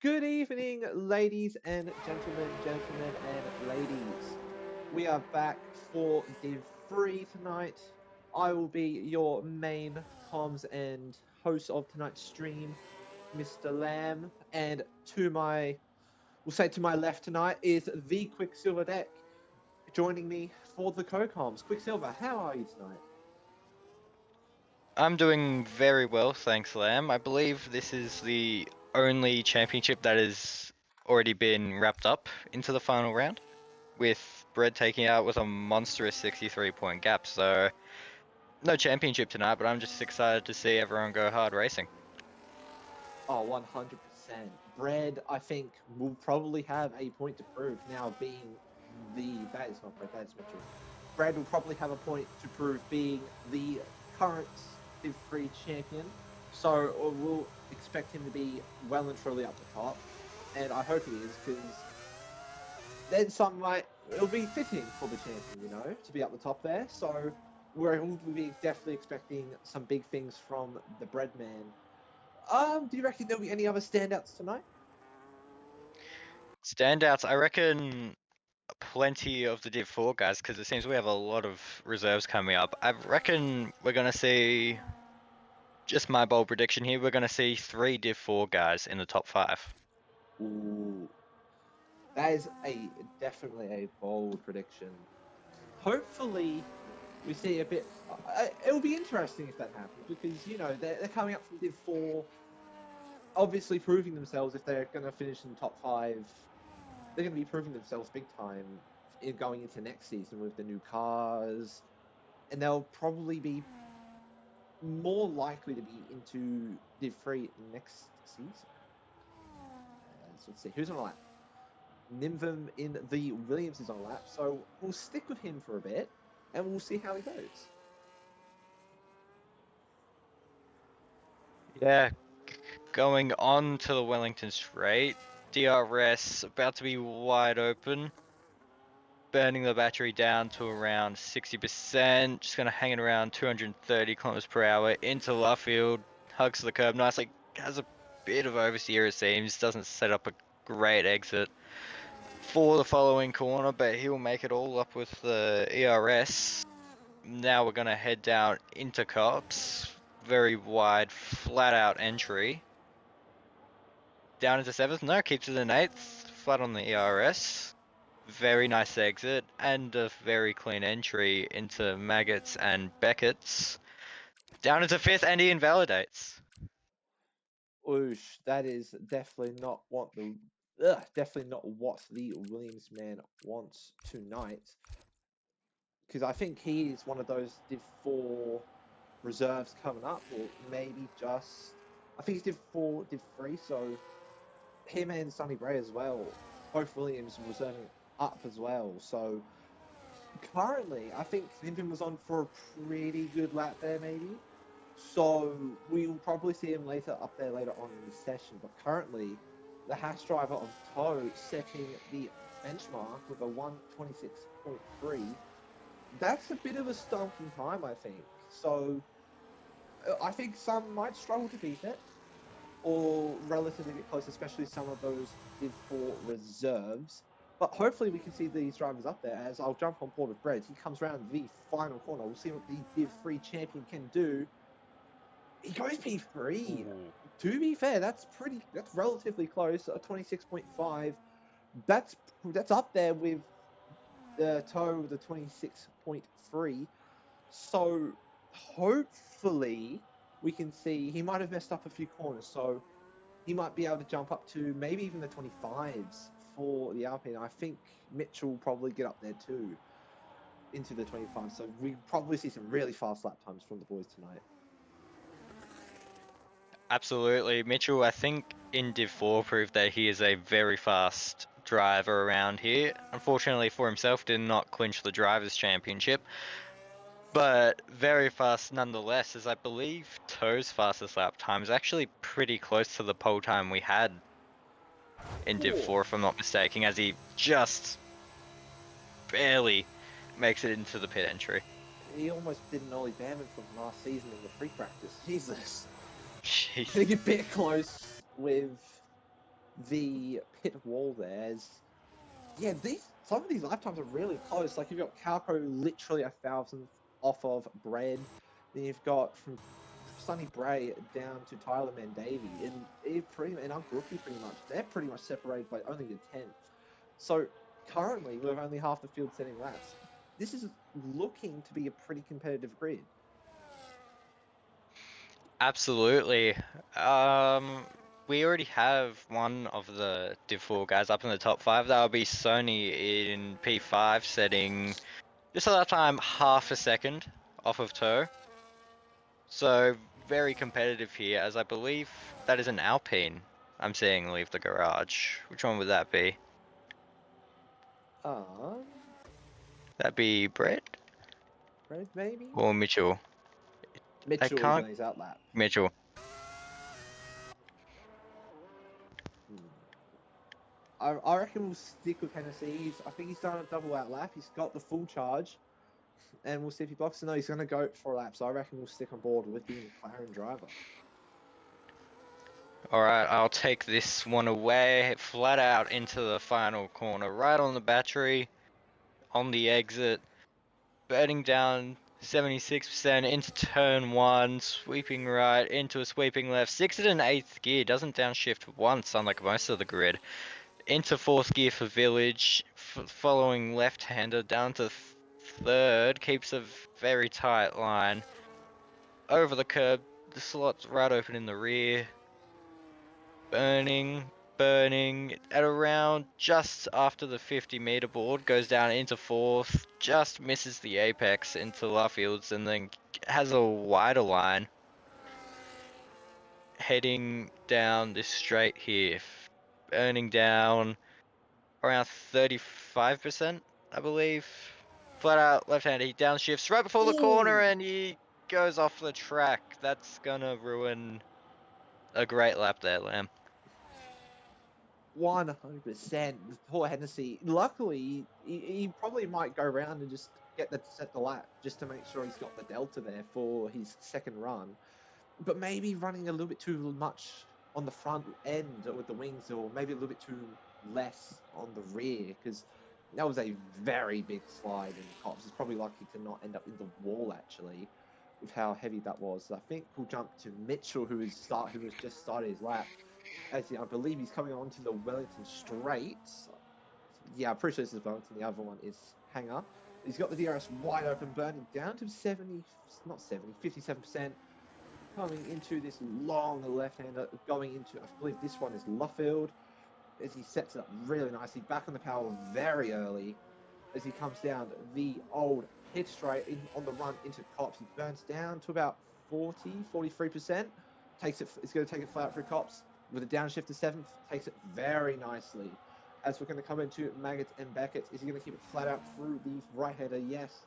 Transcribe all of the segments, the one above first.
Good evening, ladies and gentlemen and ladies. We are back for Div 3 tonight. I will be your main comms and host of tonight's stream, Mr. Lamb. And to my left tonight is the Quicksilver deck. Joining me for the co-comms. Quicksilver, how are you tonight? I'm doing very well, thanks, Lamb. I believe this is the only championship that has already been wrapped up into the final round, with Bread taking out with a monstrous 63-point gap. So, no championship tonight, but I'm just excited to see everyone go hard racing. Oh, 100%. Bread, I think, will probably have a point to prove now being that is not Bread, that is Mitchell. Bread will probably have a point to prove being the current Div 3 champion. So we'll expect him to be well and truly up the top. And I hope he is, because then it'll be fitting for the champion, to be up the top there. So we'll be definitely expecting some big things from the Bread man. Do you reckon there'll be any other standouts tonight? Standouts, I reckon plenty of the Div 4 guys, because it seems we have a lot of reserves coming up. I reckon we're going to see, just my bold prediction here, we're going to see 3 Div 4 guys in the top 5. Ooh, that is definitely a bold prediction. Hopefully, we see a bit. It'll be interesting if that happens because they're coming up from Div 4, obviously proving themselves. If they're going to finish in the top 5, they're going to be proving themselves big time in going into next season with the new cars, and they'll probably be more likely to be into Div 3 next season. Let's see who's on the lap. Nimvum in the Williams is on lap, so we'll stick with him for a bit, and we'll see how he goes. Yeah, going on to the Wellington Straight, DRS about to be wide open, burning the battery down to around 60%, just gonna hang it around 230 kilometers per hour into left field, hugs the curb nicely, has a bit of oversteer it seems, doesn't set up a great exit for the following corner, but he'll make it all up with the ERS. Now we're gonna head down into Cops, very wide, flat out entry. Down into 7th, no, keeps it in 8th, flat on the ERS. Very nice exit, and a very clean entry into Maggots and Beckett's. Down into 5th, and he invalidates. Oosh, that is definitely not what the Williams man wants tonight. Because I think he is one of those Div 4 reserves coming up, or maybe just I think he's Div 4, Div 3, so him and Sonny Bray as well. Both Williams reserving up as well. So currently, I think Limpin was on for a pretty good lap there, maybe. So we'll probably see him up there later on in the session. But currently, the Haas driver of Toe setting the benchmark with a 126.3. That's a bit of a stonking time, I think. So I think some might struggle to beat it, or relatively get close, especially some of those Div 4 reserves. But hopefully we can see these drivers up there, as I'll jump on board with Brett. He comes around the final corner. We'll see what the Div 3 champion can do. He goes P3. To be fair, that's relatively close. A 26.5. That's up there with the Toe, the 26.3. So hopefully we can see he might have messed up a few corners, so he might be able to jump up to maybe even the 25s for the Alpine. I think Mitchell will probably get up there too into the 25s. So we probably see some really fast lap times from the boys tonight. Absolutely. Mitchell, I think in Div 4 proved that he is a very fast driver around here. Unfortunately for himself, did not clinch the Drivers' Championship. But very fast nonetheless, as I believe Toe's fastest lap time is actually pretty close to the pole time we had in Div 4, if I'm not mistaken, as he just barely makes it into the pit entry. He almost did an Ollie Bamman from last season in the free practice. Jesus. Jeez. Getting a bit close with the pit wall there's yeah, some of these lifetimes are really close. Like you've got Calco literally 1,000th off of Bread. Then you've got from Sonny Bray down to Tyler Mandavy, and Uncle Rookie pretty much. They're pretty much separated by only a 10th. So currently, with only half the field setting laps, this is looking to be a pretty competitive grid. Absolutely. We already have one of the Div 4 guys up in the top 5. That'll be Sony in P5, setting just at that time half a second off of Toe. So very competitive here, as I believe that is an Alpine I'm seeing leave the garage. Which one would that be? That'd be Brett Bread maybe? or Mitchell? I Mitchell is can't. on his outlap. Mitchell. I reckon we'll stick with Hennessy. I think he's done a double outlap. He's got the full charge. And we'll see if he blocks. No, he's going to go for a lap. So I reckon we'll stick on board with the McLaren driver. Alright, I'll take this one away, flat out into the final corner, right on the battery, on the exit, burning down 76% into turn 1, sweeping right, into a sweeping left, 6th and 8th gear, doesn't downshift once unlike most of the grid, into 4th gear for Village, following left-hander down to 3rd, keeps a very tight line, over the curb, the slot's right open in the rear, burning at around just after the 50-meter board, goes down into 4th, just misses the apex into Luffields, and then has a wider line heading down this straight here, burning down around 35%, I believe. Flat out left-handed, he downshifts right before the corner, and he goes off the track. That's gonna ruin a great lap there, Lamb. 100%. Poor Hennessy. Luckily, he probably might go around and just set the lap just to make sure he's got the delta there for his second run. But maybe running a little bit too much on the front end with the wings, or maybe a little bit too less on the rear, because that was a very big slide in the cops. It's probably lucky to not end up in the wall actually, with how heavy that was. So I think we'll jump to Mitchell, who has just started his lap. I believe he's coming on to the Wellington Straights. Yeah, I'm pretty sure this is Wellington. The other one is Hanger. He's got the DRS wide open, burning down to 57%. Coming into this long left-hander, going into, I believe this one is Luffield, as he sets it up really nicely. Back on the power very early, as he comes down the old pit straight on the run into Cops. He burns down to about 43%. It's going to take it flat out through Cops with a downshift to 7th. Takes it very nicely. As we're going to come into Maggots and Beckett, is he going to keep it flat out through the right-hander? Yes.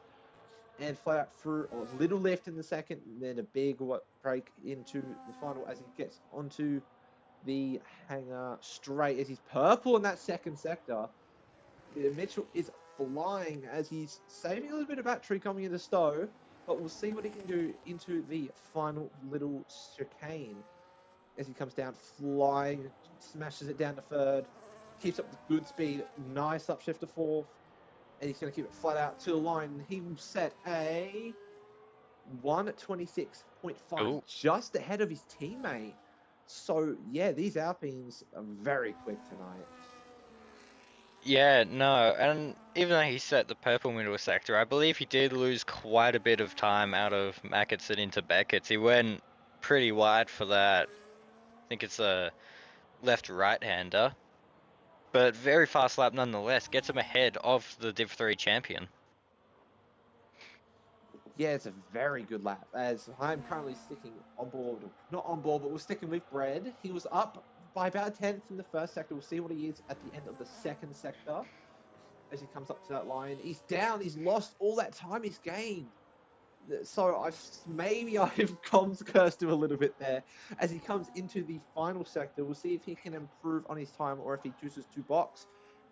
And flat out through a little lift in the second, and then a big break into the final as he gets onto the Hanger straight as he's purple in that second sector. Mitchell is flying as he's saving a little bit of battery coming into Stowe, but we'll see what he can do into the final little chicane as he comes down flying, smashes it down to 3rd, keeps up the good speed, nice upshift to 4th, and he's going to keep it flat out to the line. He will set a 1:26.5, just ahead of his teammate. So, yeah, these Alpines are very quick tonight. Yeah, no, and even though he set the purple middle sector, I believe he did lose quite a bit of time out of Mackinson into Beckett's. He went pretty wide for that. I think it's a left-right-hander. But very fast lap nonetheless, gets him ahead of the Div 3 champion. Yeah, it's a very good lap, as I'm currently sticking on board. Not on board, but we're sticking with Bread. He was up by about a 10th in the first sector. We'll see what he is at the end of the second sector as he comes up to that line. He's down. He's lost all that time he's gained. So I've comms cursed him a little bit there as he comes into the final sector. We'll see if he can improve on his time or if he chooses to box.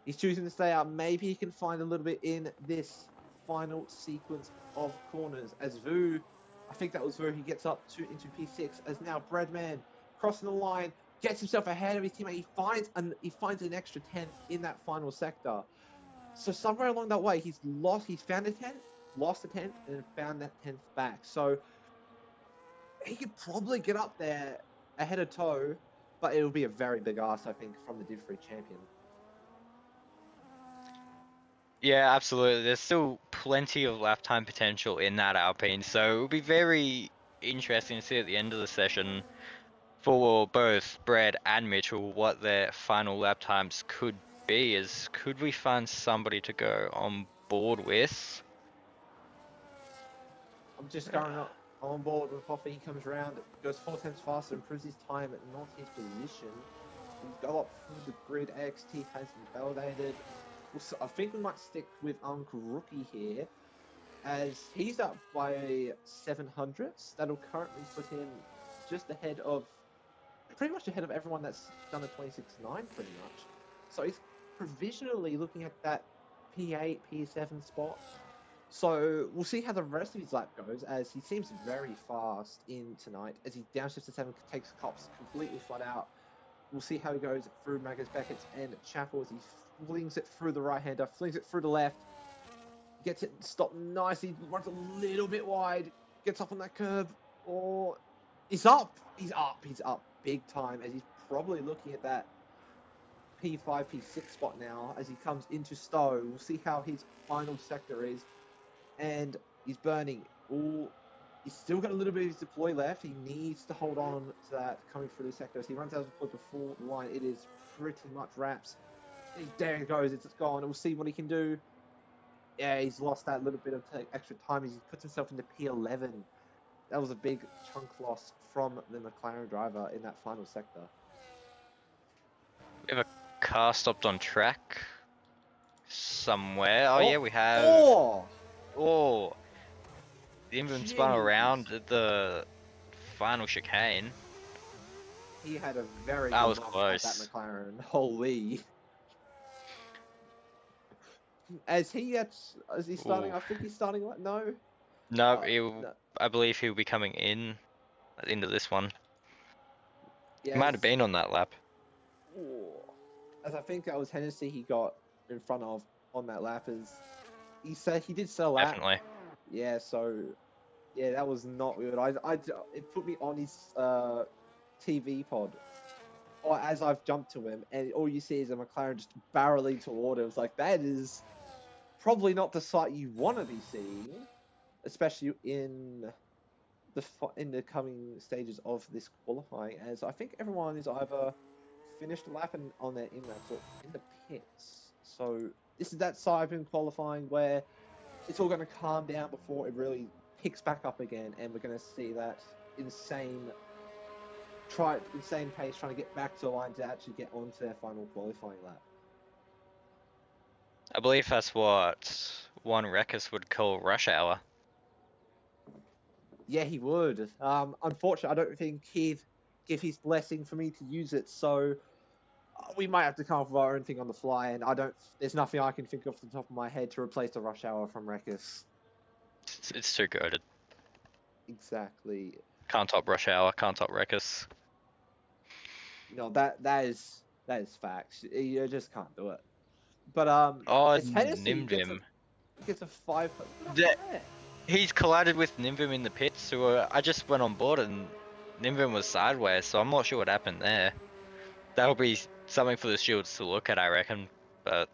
He's choosing to stay out. Maybe he can find a little bit in this final sequence of corners as Vu, I think that was Vu, he gets up into P6 as now Breadman crossing the line, gets himself ahead of his teammate. He finds an extra 10th in that final sector. So somewhere along that way, he's found a 10th, lost a 10th, and then found that 10th back. So he could probably get up there ahead of Toe, but it will be a very big ask, I think, from the Div 3 champion. Yeah, absolutely. There's still plenty of lap time potential in that Alpine, so it'll be very interesting to see at the end of the session for both Brad and Mitchell what their final lap times could be. Could we find somebody to go on board with? I'm just going on board with Hoffa. He comes around, goes 4 tenths faster, improves his time at not his position. We'll go up through the grid. AXT has been validated. I think we might stick with Uncle Rookie here, as he's up by 700s. That'll currently put him just pretty much ahead of everyone that's done a 26.9 pretty much. So he's provisionally looking at that P8, P7 spot. So we'll see how the rest of his lap goes, as he seems very fast in tonight. As he downshifts to 7, takes cops completely flat out. We'll see how he goes through Magus, Beckett, and Chappell as he flings it through the right-hander, flings it through the left, gets it stopped nicely, runs a little bit wide, gets off on that curb, or he's up big time, as he's probably looking at that P5, P6 spot now as he comes into Stowe. We'll see how his final sector is, and he's burning. He's still got a little bit of his deploy left. He needs to hold on to that coming through the sector. As he runs out of deploy before the line, it is pretty much wraps. There it goes, it's gone. We'll see what he can do. Yeah, he's lost that little bit of extra time as he puts himself into P11. That was a big chunk loss from the McLaren driver in that final sector. We have a car stopped on track somewhere. Oh yeah, we have. Oh, the Inverm spun around at the final chicane. He had a very that good was run close. at that McLaren. Holy. Is he starting? Ooh. I think he's starting. No. No, I believe he'll be coming in at the end of this one. Yes. He might have been on that lap. As I think that was Hennessy he got in front of on that lap. As he said, he did sell lap. Definitely. Yeah. So yeah, that was not good. It put me on his TV pod. Or as I've jumped to him, and all you see is a McLaren just barreling toward him. It's like, that is probably not the sight you want to be seeing, especially in the coming stages of this qualifying. As I think everyone is either finished a lap and on their in-laps or in the pits. So this is that side in qualifying where it's all going to calm down before it really picks back up again, and we're going to see that insane pace trying to get back to the line to actually get onto their final qualifying lap. I believe that's what one Rekus would call rush hour. Yeah, he would. Unfortunately, I don't think he'd give his blessing for me to use it, so we might have to come up with our own thing on the fly, and there's nothing I can think of off the top of my head to replace the rush hour from Rekus. It's too goated. Exactly. Can't top rush hour, can't top Rekus. No, that is facts. You just can't do it. But Nimvim gets a 5. He's collided with Nimvim in the pits, so I just went on board and Nimvim was sideways, so I'm not sure what happened there. That'll be something for the Shields to look at, I reckon. But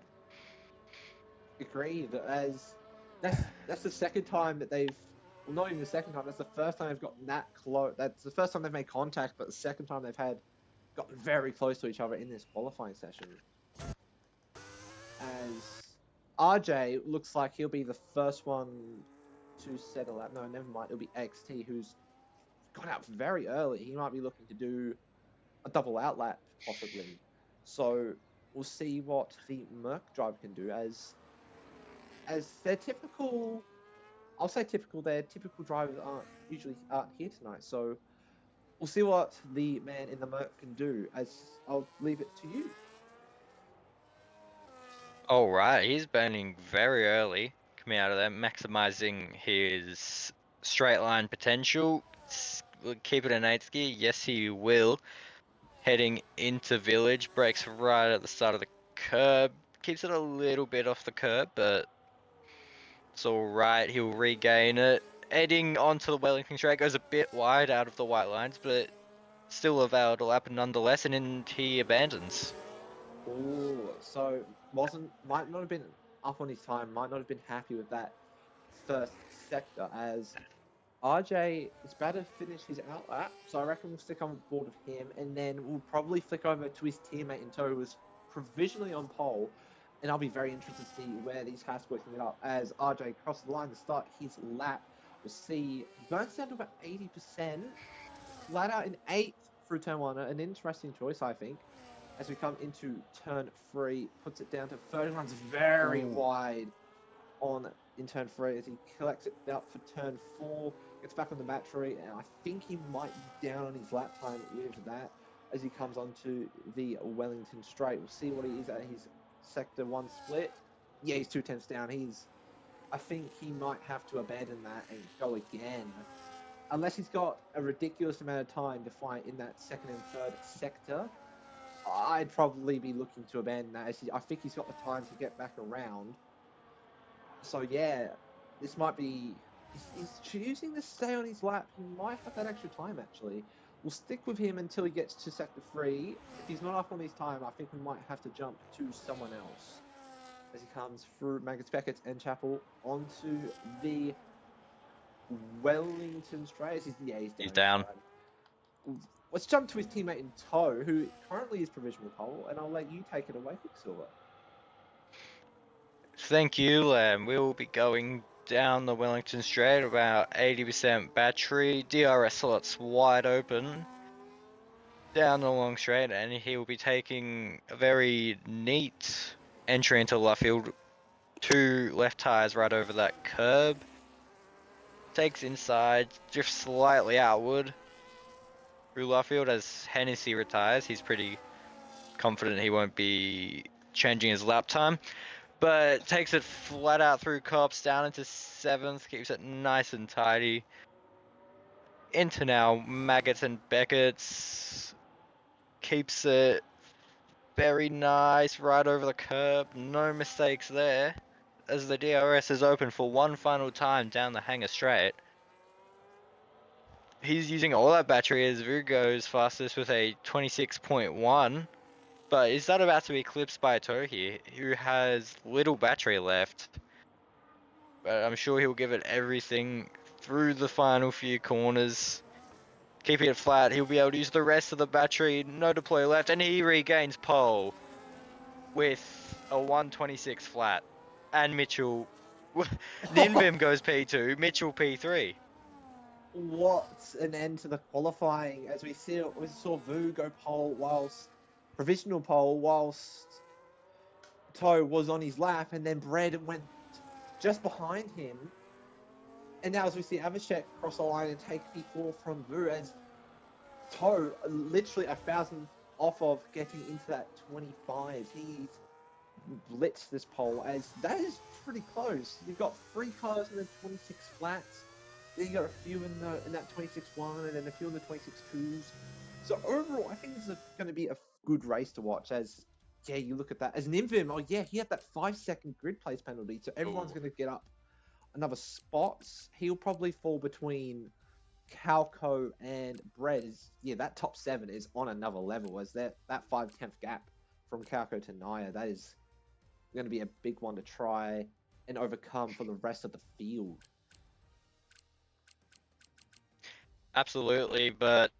agreed. As that's the second time that they've. Well, not even the second time. That's the first time they've gotten that close. That's the first time they've made contact, but the second time they've gotten very close to each other in this qualifying session. As RJ looks like he'll be the first one to settle out. No, never mind. It'll be XT who's gone out very early. He might be looking to do a double outlap possibly. So we'll see what the Merc drive can do as their typical. I'll say typical. Their typical drivers aren't here tonight. So we'll see what the man in the Merc can do. As I'll leave it to you. all right, he's burning very early, coming out of there, maximizing his straight line potential. Will keep it in 8th gear. Yes, he will. heading into Village, brakes right at the start of the curb, keeps it a little bit off the curb, but it's alright, he'll regain it. Heading onto the Wellington straight, goes a bit wide out of the white lines, but still a valid lap nonetheless, and then he abandons. Ooh, so might not have been up on his time, might not have been happy with that first sector, as RJ is about to finish his out lap, so I reckon we'll stick on board with him, and then we'll probably flick over to his teammate in tow, who was provisionally on pole, and I'll be very interested to see where these cars working it up. As RJ crosses the line to start his lap, we'll see burns down to about 80%, flat out in 8th through turn 1, an interesting choice, I think. As we come into turn 3, puts it down to 30, runs very wide in turn 3 as he collects it out for turn 4, gets back on the battery, and I think he might be down on his lap time with that as he comes onto the Wellington straight. We'll see what he is at his sector 1 split. Yeah, he's 2/10 down. I think he might have to abandon that and go again. Unless he's got a ridiculous amount of time to fight in that second and third sector, I'd probably be looking to abandon that. I think he's got the time to get back around. So yeah, this might be. He's choosing to stay on his lap. He might have that extra time actually. We'll stick with him until he gets to sector 3. If he's not up on his time, I think we might have to jump to someone else. As he comes through Magus Beckett and Chapel onto the Wellington straight. He's He's down. down. Let's jump to his teammate in tow, who currently is provisional pole, and I'll let you take it away, Quicksilver. Thank you, we'll be going down the Wellington straight, about 80% battery, DRS slots wide open, down the long straight, and he will be taking a very neat entry into left field, 2 left tires right over that curb, takes inside, drifts slightly outward through left field as Hennessy retires. He's pretty confident he won't be changing his lap time, but takes it flat out through cops, down into 7th, keeps it nice and tidy. Into now Maggots and Beckett's, keeps it very nice right over the curb, no mistakes there, as the DRS is open for one final time down the hanger straight. He's using all that battery as Vu goes fastest with a 26.1, but is that about to be eclipsed by Tohi, who has little battery left? But I'm sure he'll give it everything through the final few corners. Keeping it flat, he'll be able to use the rest of the battery, no deploy left, and he regains pole with a 126 flat. And Mitchell, Ninvim goes P2, Mitchell P3. What an end to the qualifying, as we saw Vu go provisional pole, whilst Toe was on his lap, and then Brad went just behind him. And now as we see Avishek cross the line and take P4 from Vu, as Toe literally 1,000 off of getting into that 25. He's blitzed this pole, as that is pretty close. You've got 3 cars in the 26 flats. Then you got a few in that 26-1, and then a few in the 26-2s. So overall, I think this is going to be a good race to watch. As you look at that. As Nimvim, he had that 5-second grid place penalty, so everyone's going to get up another spots. He'll probably fall between Calco and Brett. That top 7 is on another level. As that 5/10 gap from Calco to Naya, that is going to be a big one to try and overcome for the rest of the field. Absolutely, but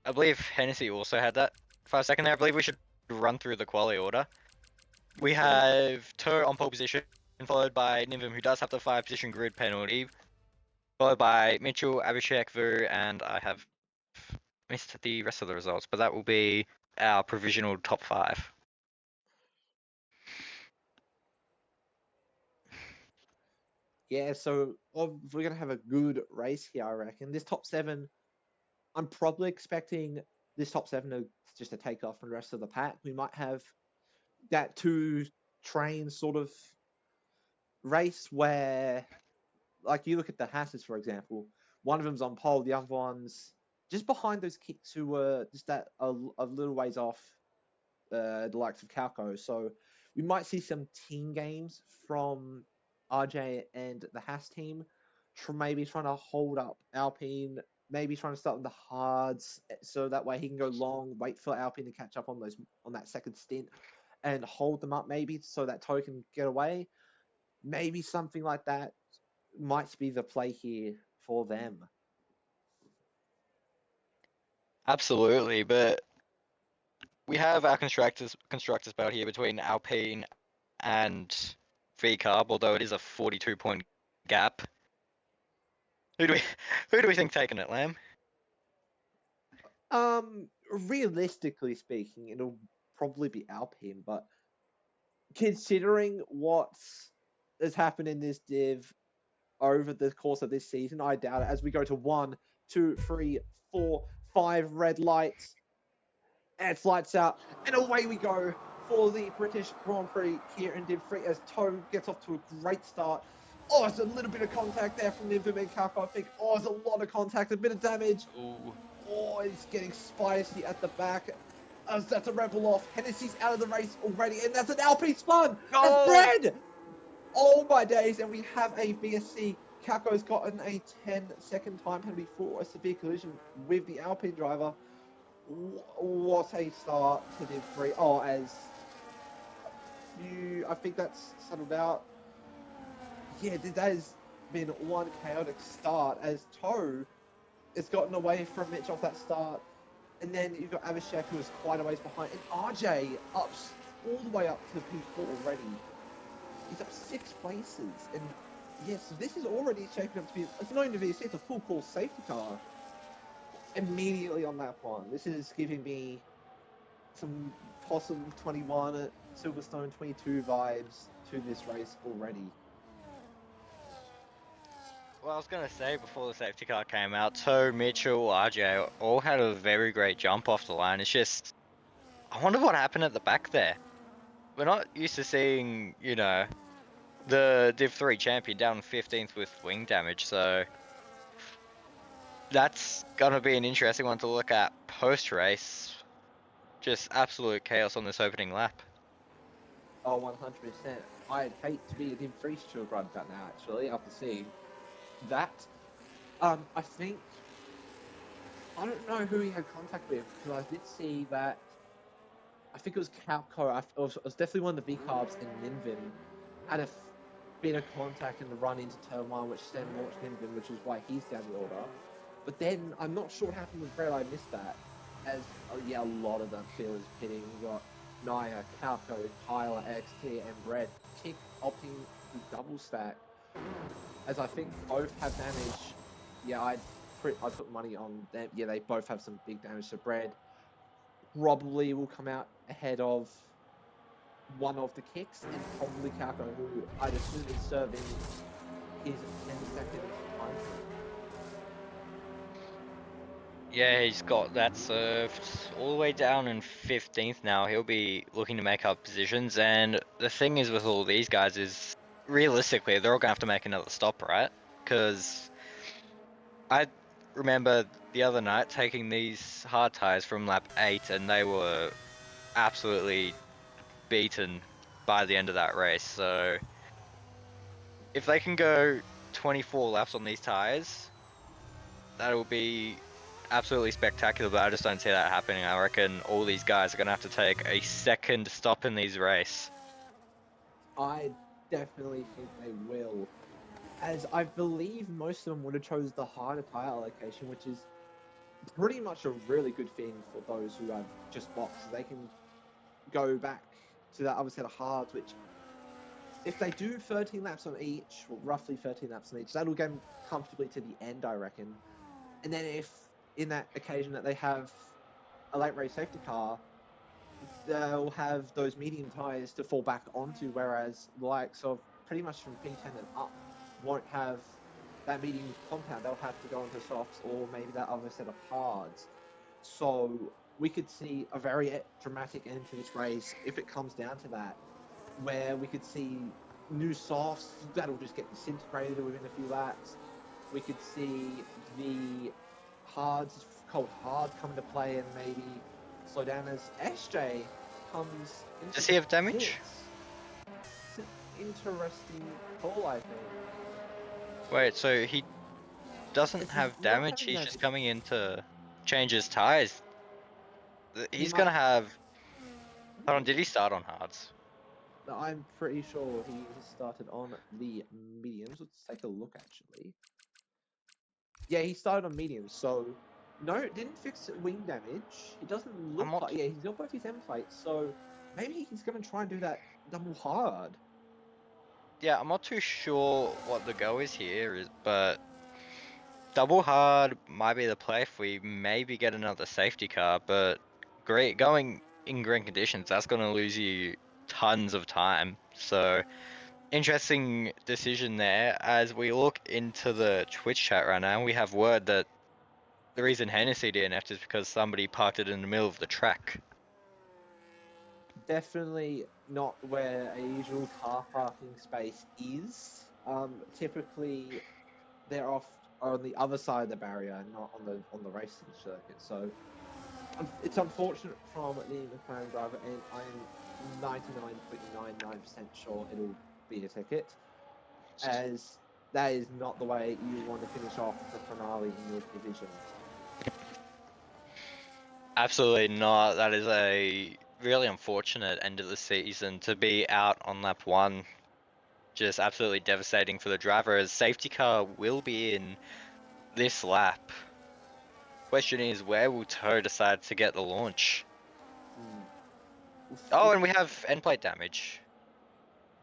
I believe Hennessy also had that 5-second there. I believe we should run through the quali order. We have Toe on pole position, followed by Nimvim, who does have the 5-position grid penalty, followed by Mitchell, Abhishek, Vu, and I have missed the rest of the results, but that will be our provisional top 5. Yeah, so we're going to have a good race here, I reckon. This top 7, I'm probably expecting this top 7 to just to take off from the rest of the pack. We might have that 2 train sort of race where, like, you look at the Hasses, for example, one of them's on pole, the other one's just behind those kicks who were just that a little ways off the likes of Calco. So we might see some team games from RJ and the Haas team, maybe trying to hold up Alpine, maybe trying to start with the hards, so that way he can go long, wait for Alpine to catch up on that second stint, and hold them up maybe so that Toe can get away. Maybe something like that might be the play here for them. Absolutely, but we have our constructors battle here between Alpine and V-Carb, although it is a 42-point gap. Who do we who do we think taking it, Lamb? Realistically speaking, it'll probably be Alpine, but considering what has happened in this div over the course of this season, I doubt it. As we go to 1, 2, 3, 4, 5 red lights, and it's lights out, and away we go for the British Grand Prix here in Div 3 as Toe gets off to a great start. Oh, it's a little bit of contact there from Nivim and Kako, I think. Oh, it's a lot of contact, a bit of damage. Ooh. Oh, he's getting spicy at the back. As that's a rebel off. Hennessy's out of the race already, and that's an Alpine spun! That's bread! Oh my days, and we have a VSC. Kako's gotten a 10-second time penalty for a severe collision with the Alpine driver. What a start to Div 3. Oh, I think that's settled out. Yeah, that has been one chaotic start as Toe has gotten away from Mitch off that start. And then you've got Abhishek, who is quite a ways behind. And RJ up all the way up to P4 already. He's up 6 places. And yes, so this is already shaping up to be, it's not even VSC, it's a full course safety car. Immediately on that one. This is giving me some possible 21 at Silverstone 22 vibes to this race already. Well, I was going to say before the safety car came out, Toe, Mitchell, RJ all had a very great jump off the line. It's just, I wonder what happened at the back there. We're not used to seeing, you know, the Div 3 champion down 15th with wing damage, so that's going to be an interesting one to look at post-race. Just absolute chaos on this opening lap. Oh, 100%. I'd hate to be a Div 3 steward right about now, actually, after seeing that. I think, I don't know who he had contact with, because I did see that, I think it was Calco, it was definitely one of the V-Carbs and Ninvin, had a bit of contact in the run into turn 1, which then launched Ninvin, which is why he's down the order. But then, I'm not sure what happened with Brett, I missed that, as, a lot of the field is pitting. You got Naya, Calco, Tyler, XT, and Brett opting to double stack, as I think both have damage. Yeah, I put money on them. Yeah, they both have some big damage. So Brad probably will come out ahead of one of the kicks, and probably Calco, who I'd assume is serving his 10-second time. Yeah, he's got that served all the way down in 15th now. He'll be looking to make up positions, and the thing is with all these guys is, realistically, they're all going to have to make another stop, right? Because I remember the other night taking these hard tires from lap 8, and they were absolutely beaten by the end of that race. So if they can go 24 laps on these tires, that'll be absolutely spectacular, but I just don't see that happening. I reckon all these guys are going to have to take a second stop in these race. I definitely think they will, as I believe most of them would have chose the harder tire allocation, which is pretty much a really good thing for those who have just boxes. They can go back to that other set of hards, which if they do 13 laps on each, or roughly 13 laps on each, that'll get them comfortably to the end, I reckon. And then if in that occasion that they have a late race safety car, they'll have those medium tyres to fall back onto, whereas the likes of pretty much from P10 and up won't have that medium compound. They'll have to go into softs or maybe that other set of hards. So we could see a very dramatic end to this race if it comes down to that, where we could see new softs that'll just get disintegrated within a few laps. We could see the hards cold hard come into play and maybe slow down as SJ comes into Does the he have damage? pits. It's an interesting call, I think. Wait, so he doesn't He's have not damage, having he's damage. just coming in to change his tires. He He's might. gonna have... Hold on, did he start on hards? I'm pretty sure he started on the mediums. Let's take a look, actually. Yeah, he started on mediums, so no, didn't fix wing damage. He doesn't I'm look not... like, yeah, he's got both his end plates, so maybe he's going to try and do that double hard. Yeah, I'm not too sure what the go is here, but double hard might be the play if we maybe get another safety car, but going in green conditions, that's gonna lose you tons of time. So interesting decision there. As we look into the Twitch chat right now, we have word that the reason Hennessy DNF'd is because somebody parked it in the middle of the track. Definitely not where a usual car parking space is. Typically, they're off on the other side of the barrier, not on the racing circuit. So it's unfortunate from the McLaren driver, and I'm 99.99% sure it'll be a ticket, as that is not the way you want to finish off the finale in your division. Absolutely not. That is a really unfortunate end of the season to be out on lap one. Just absolutely devastating for the driver, as safety car will be in this lap. Question is, where will Toe decide to get the launch? Oh, and we have end plate damage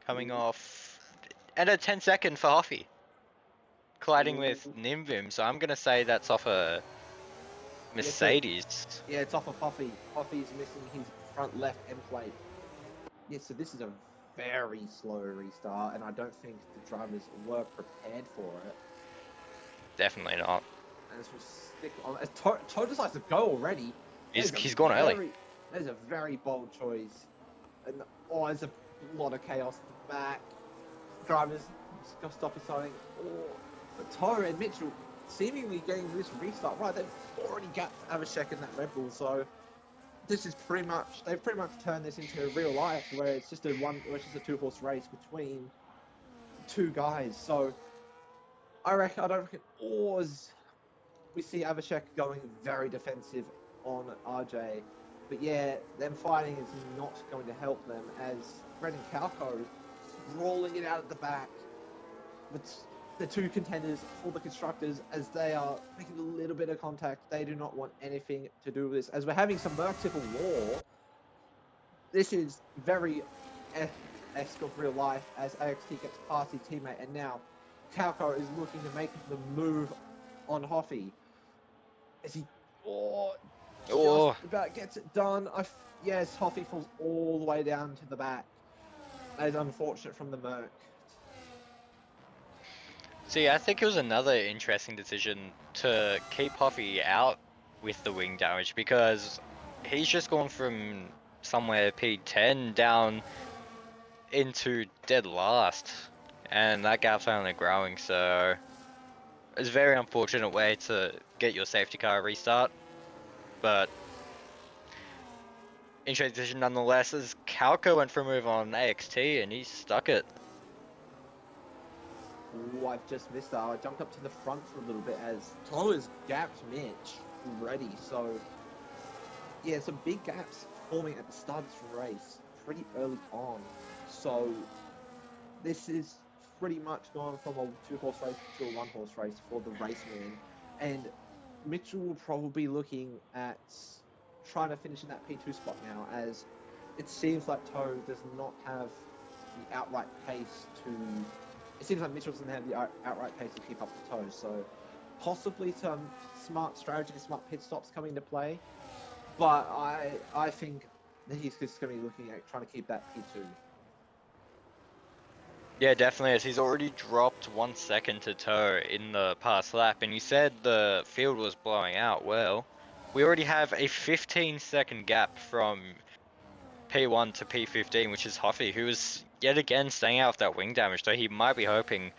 coming off, and a 10-second for Hoffy, colliding with Nimvim. So I'm gonna say that's off a Mercedes. Yeah, it's off of Huffy. Huffy's missing his front left end plate. Yeah, so this is a very slow restart, and I don't think the drivers were prepared for it. Definitely not. And this will stick on. As Toe decides to go already. He's gone early. That is a very bold choice. And there's a lot of chaos at the back. Drivers got to stop starting. But Toe and Mitchell seemingly getting this restart right. They've already got Avishek in that Red Bull, so this is they've pretty much turned this into real life, where it's just a 2-horse race between two guys. So I don't reckon we see Avishek going very defensive on RJ. But yeah, them fighting is not going to help them, as Brendan Calco rolling it out at the back with the two contenders for the constructors, as they are making a little bit of contact. They do not want anything to do with this. As we're having some Merciful War, this is very esque of real life, as AXT gets past his teammate, and now Calco is looking to make the move on Hoffy. As he just about gets it done. Yes, Hoffy falls all the way down to the back. That is unfortunate from the Merc. See, I think it was another interesting decision to keep Hoffy out with the wing damage, because he's just gone from somewhere P10 down into dead last, and that gap's only growing. So it's a very unfortunate way to get your safety car restart, but interesting decision nonetheless, as Calco went for a move on AXT and he stuck it. Ooh, I've just missed that. I jumped up to the front for a little bit as Toe has gapped Mitch already. So yeah, some big gaps forming at the start of this race pretty early on. So this is pretty much gone from a 2-horse race to a 1-horse race for the raceman. And Mitchell will probably be looking at trying to finish in that P2 spot now, as it seems like Toe does not have the outright pace to... It seems like Mitchell doesn't have the outright pace to keep up with Toe, so possibly some smart strategy, smart pit stops coming into play. But I think that he's just going to be looking at trying to keep that P2. Yeah, definitely, as he's already dropped 1 second to Toe in the past lap, and you said the field was blowing out. Well, we already have a 15-second gap from P1 to P15, which is Hoffy, who is yet again staying out with that wing damage, so he might be hoping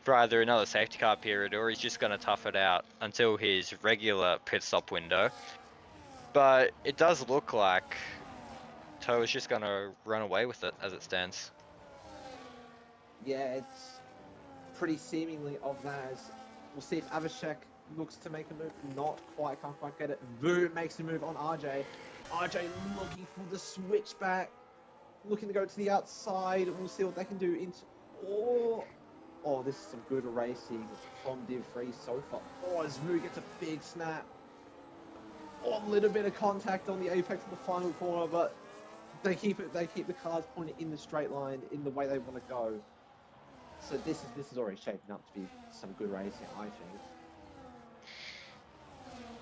for either another safety car period or he's just going to tough it out until his regular pit stop window. But it does look like Toe is just going to run away with it as it stands. Yeah, it's pretty seemingly of that. As we'll see if Avishek looks to make a move. Not quite, can't quite get it. Vu makes a move on RJ. RJ looking for the switchback, looking to go to the outside. We'll see what they can do into. Oh, this is some good racing from Div 3 so far. Oh, as Vu gets a big snap. Oh, a little bit of contact on the apex of the final corner, but they keep the cars pointed in the straight line in the way they want to go. So this is already shaping up to be some good racing, I think.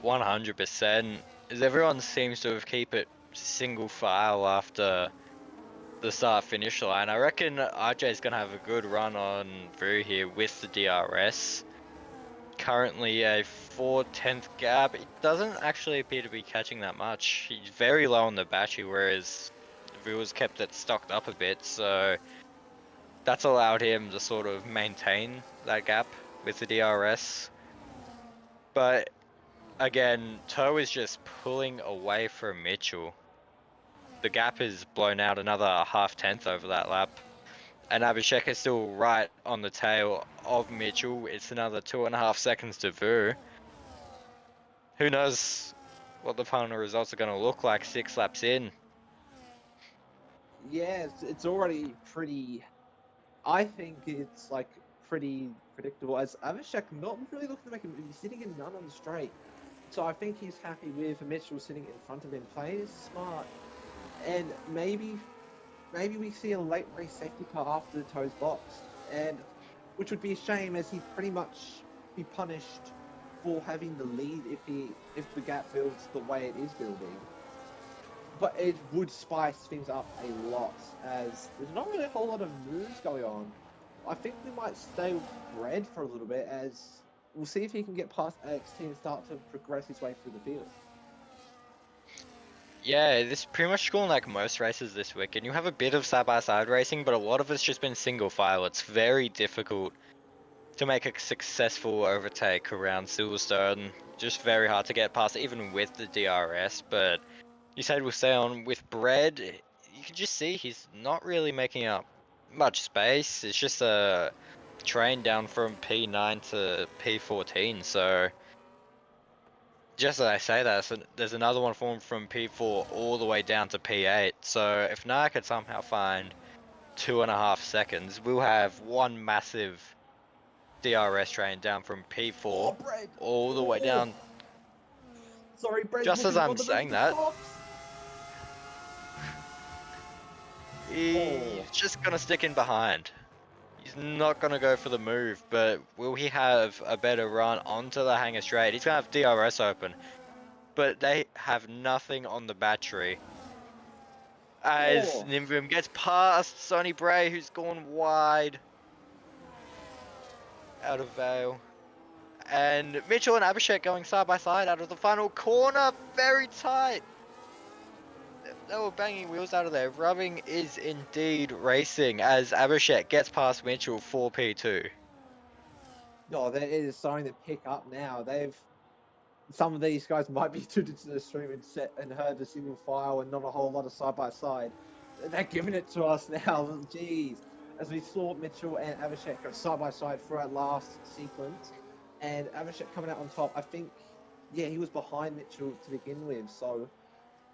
100%. As everyone seems to have keep it single file after the start finish line. I reckon RJ's gonna have a good run on Vu here with the DRS. Currently a 4/10 gap. It doesn't actually appear to be catching that much. He's very low on the battery, whereas Vu has kept it stocked up a bit, so that's allowed him to sort of maintain that gap with the DRS. But again, Toe is just pulling away from Mitchell. The gap is blown out another half-tenth over that lap. And Abhishek is still right on the tail of Mitchell. It's another 2.5 seconds to Vu. Who knows what the final results are going to look like 6 laps in. Yeah, it's already pretty. I think it's like pretty predictable. As Avishek not really looking to make a move, he's sitting in none on the straight. So I think he's happy with Mitchell sitting in front of him, playing smart, and maybe we see a late race safety car after the Toes box, and which would be a shame as he'd pretty much be punished for having the lead if the gap builds the way it is building. But it would spice things up a lot as there's not really a whole lot of moves going on. I think we might stay with Bread for a little bit as we'll see if he can get past AXT and start to progress his way through the field. Yeah, this is pretty much going like most races this week, and you have a bit of side-by-side racing, but a lot of it's just been single file. It's very difficult to make a successful overtake around Silverstone. Just very hard to get past, even with the DRS, but you said we'll stay on with Bread. You can just see he's not really making up much space. It's just a train down from P9 to P14, so just as I say that, so there's another one formed from P4 all the way down to P8. So if Naya could somehow find 2.5 seconds, we'll have one massive DRS train down from P4 Oh, Bread! all the way down. Sorry, Bread's Just as looking for I'm the move saying to that, tops. he's just gonna stick in behind. He's not gonna go for the move, but will he have a better run onto the hangar straight? He's gonna have DRS open, but they have nothing on the battery. As Oh, Nimvum gets past Sonny Bray, who's gone wide out of Vale. And Mitchell and Abhishek going side by side out of the final corner, very tight. They were banging wheels out of there. Rubbing is indeed racing as Abhishek gets past Mitchell for P2. no, that is starting to pick up now. Some of these guys might be tuned to the stream and heard the single file and not a whole lot of side by side. They're giving it to us now. Jeez, as we saw Mitchell and Avishek go side by side for our last sequence, and Avishek coming out on top. I think, yeah, he was behind Mitchell to begin with, so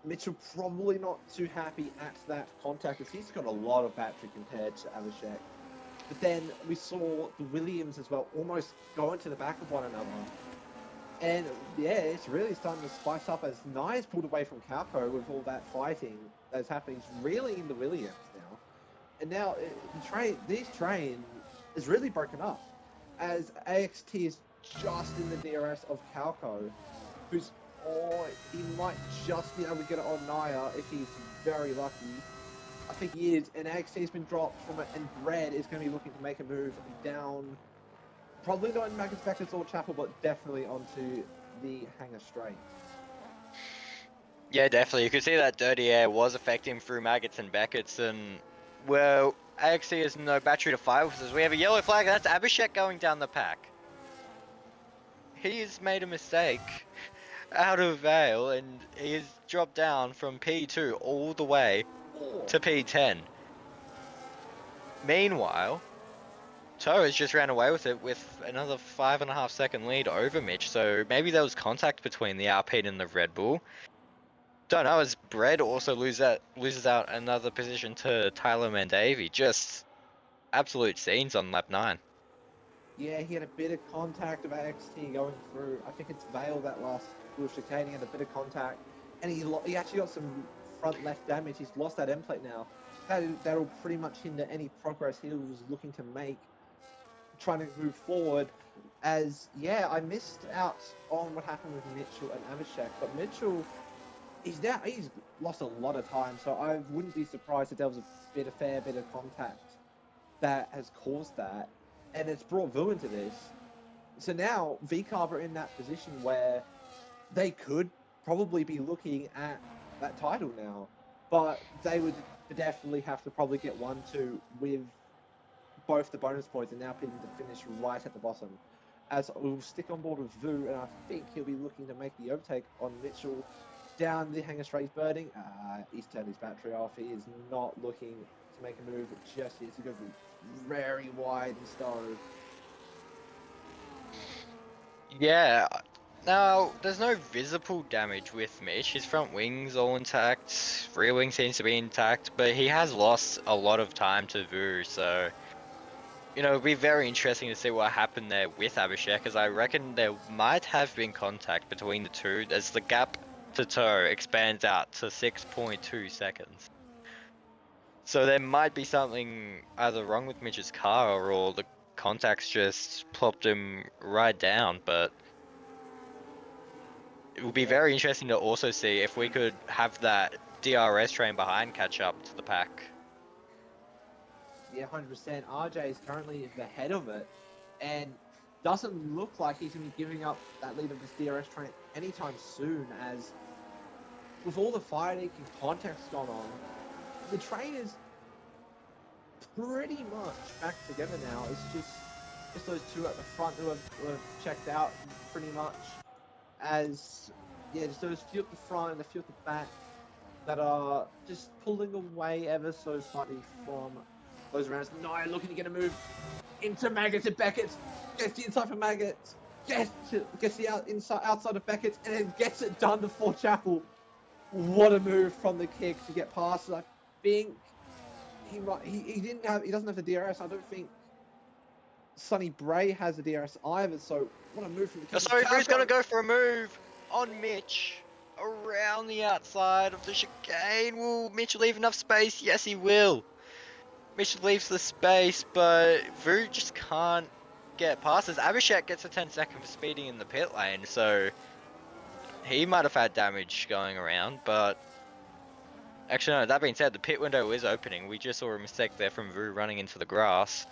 Mitchell probably not too happy at that contact as he's got a lot of battery compared to Avishek. But then we saw the Williams as well almost go into the back of one another. And yeah, it's really starting to spice up as Nye's pulled away from Calco with all that fighting that's happening. He's really in the Williams now. And now this train is really broken up as AXT is just in the DRS of Calco, who's, he might just be able to get it on Naya if he's very lucky. I think he is, and AXT's been dropped from it, and Bread is going to be looking to make a move down. Probably not in Maggotts Beckett's or Chapel, but definitely onto the hangar straight. Yeah, definitely. You could see that dirty air was affecting through Maggots and Beckett's, and Well, AXC has no battery to fire with us. We have a yellow flag, and that's Abhishek going down the pack. He has made a mistake out of Vale, and he has dropped down from P2 all the way to P10. Meanwhile, Torres just ran away with it with another 5.5 second lead over Mitch, so maybe there was contact between the Alpine and the Red Bull. Don't know, as Bread also loses out another position to Tyler Mandavi. Just absolute scenes on lap 9. Yeah, he had a bit of contact of AXT going through. I think it's Vale that last little chicane. He had a bit of contact, and he actually got some front left damage. He's lost that end plate now. That'll pretty much hinder any progress he was looking to make, trying to move forward. As yeah, I missed out on what happened with Mitchell and Abhishek, but Mitchell, he's lost a lot of time, so I wouldn't be surprised if there was a fair bit of contact that has caused that, and it's brought Vu into this. So now VCarb are in that position where they could probably be looking at that title now, but they would definitely have to probably get 1-2 with both the bonus points and now picking to finish right at the bottom. As we'll stick on board with Vu, and I think he'll be looking to make the overtake on Mitchell down the hangar straight. He's birding. He's turned his battery off. He is not looking to make a move just yet. He's going to be very wide and starry. Yeah, now there's no visible damage with Mitch. His front wing's all intact, rear wing seems to be intact, but he has lost a lot of time to Vu, so it'll be very interesting to see what happened there with Abhishek, as I reckon there might have been contact between the two as the gap to toe expands out to 6.2 seconds. So there might be something either wrong with Mitch's car or the contacts just plopped him right down, but it would be very interesting to also see if we could have that DRS train behind catch up to the pack. Yeah, 100%. RJ is currently the head of it, and doesn't look like he's going to be giving up that lead of this DRS train anytime soon, as with all the fighting and contacts gone on, the train is pretty much back together now. It's just those two at the front who have checked out pretty much, as yeah, just those few at the front and the few at the back that are just pulling away ever so slightly from those rounds. Naya looking to get a move into Maggots and Beckett, gets the inside for Maggots, gets the outside of Beckett, and then gets it done before Chapel. What a move from the kick to get past. I think he doesn't have the DRS. I don't think Sonny Bray has the DRS either. So what a move from the kick. So who's going to go for a move on Mitch around the outside of the chicane? Will Mitch leave enough space? Yes, he will. Mitch leaves the space, but Vu just can't get past us. Abhishek gets a 10-second for speeding in the pit lane, so he might have had damage going around, but actually no, that being said, the pit window is opening. We just saw a mistake there from Vu running into the grass.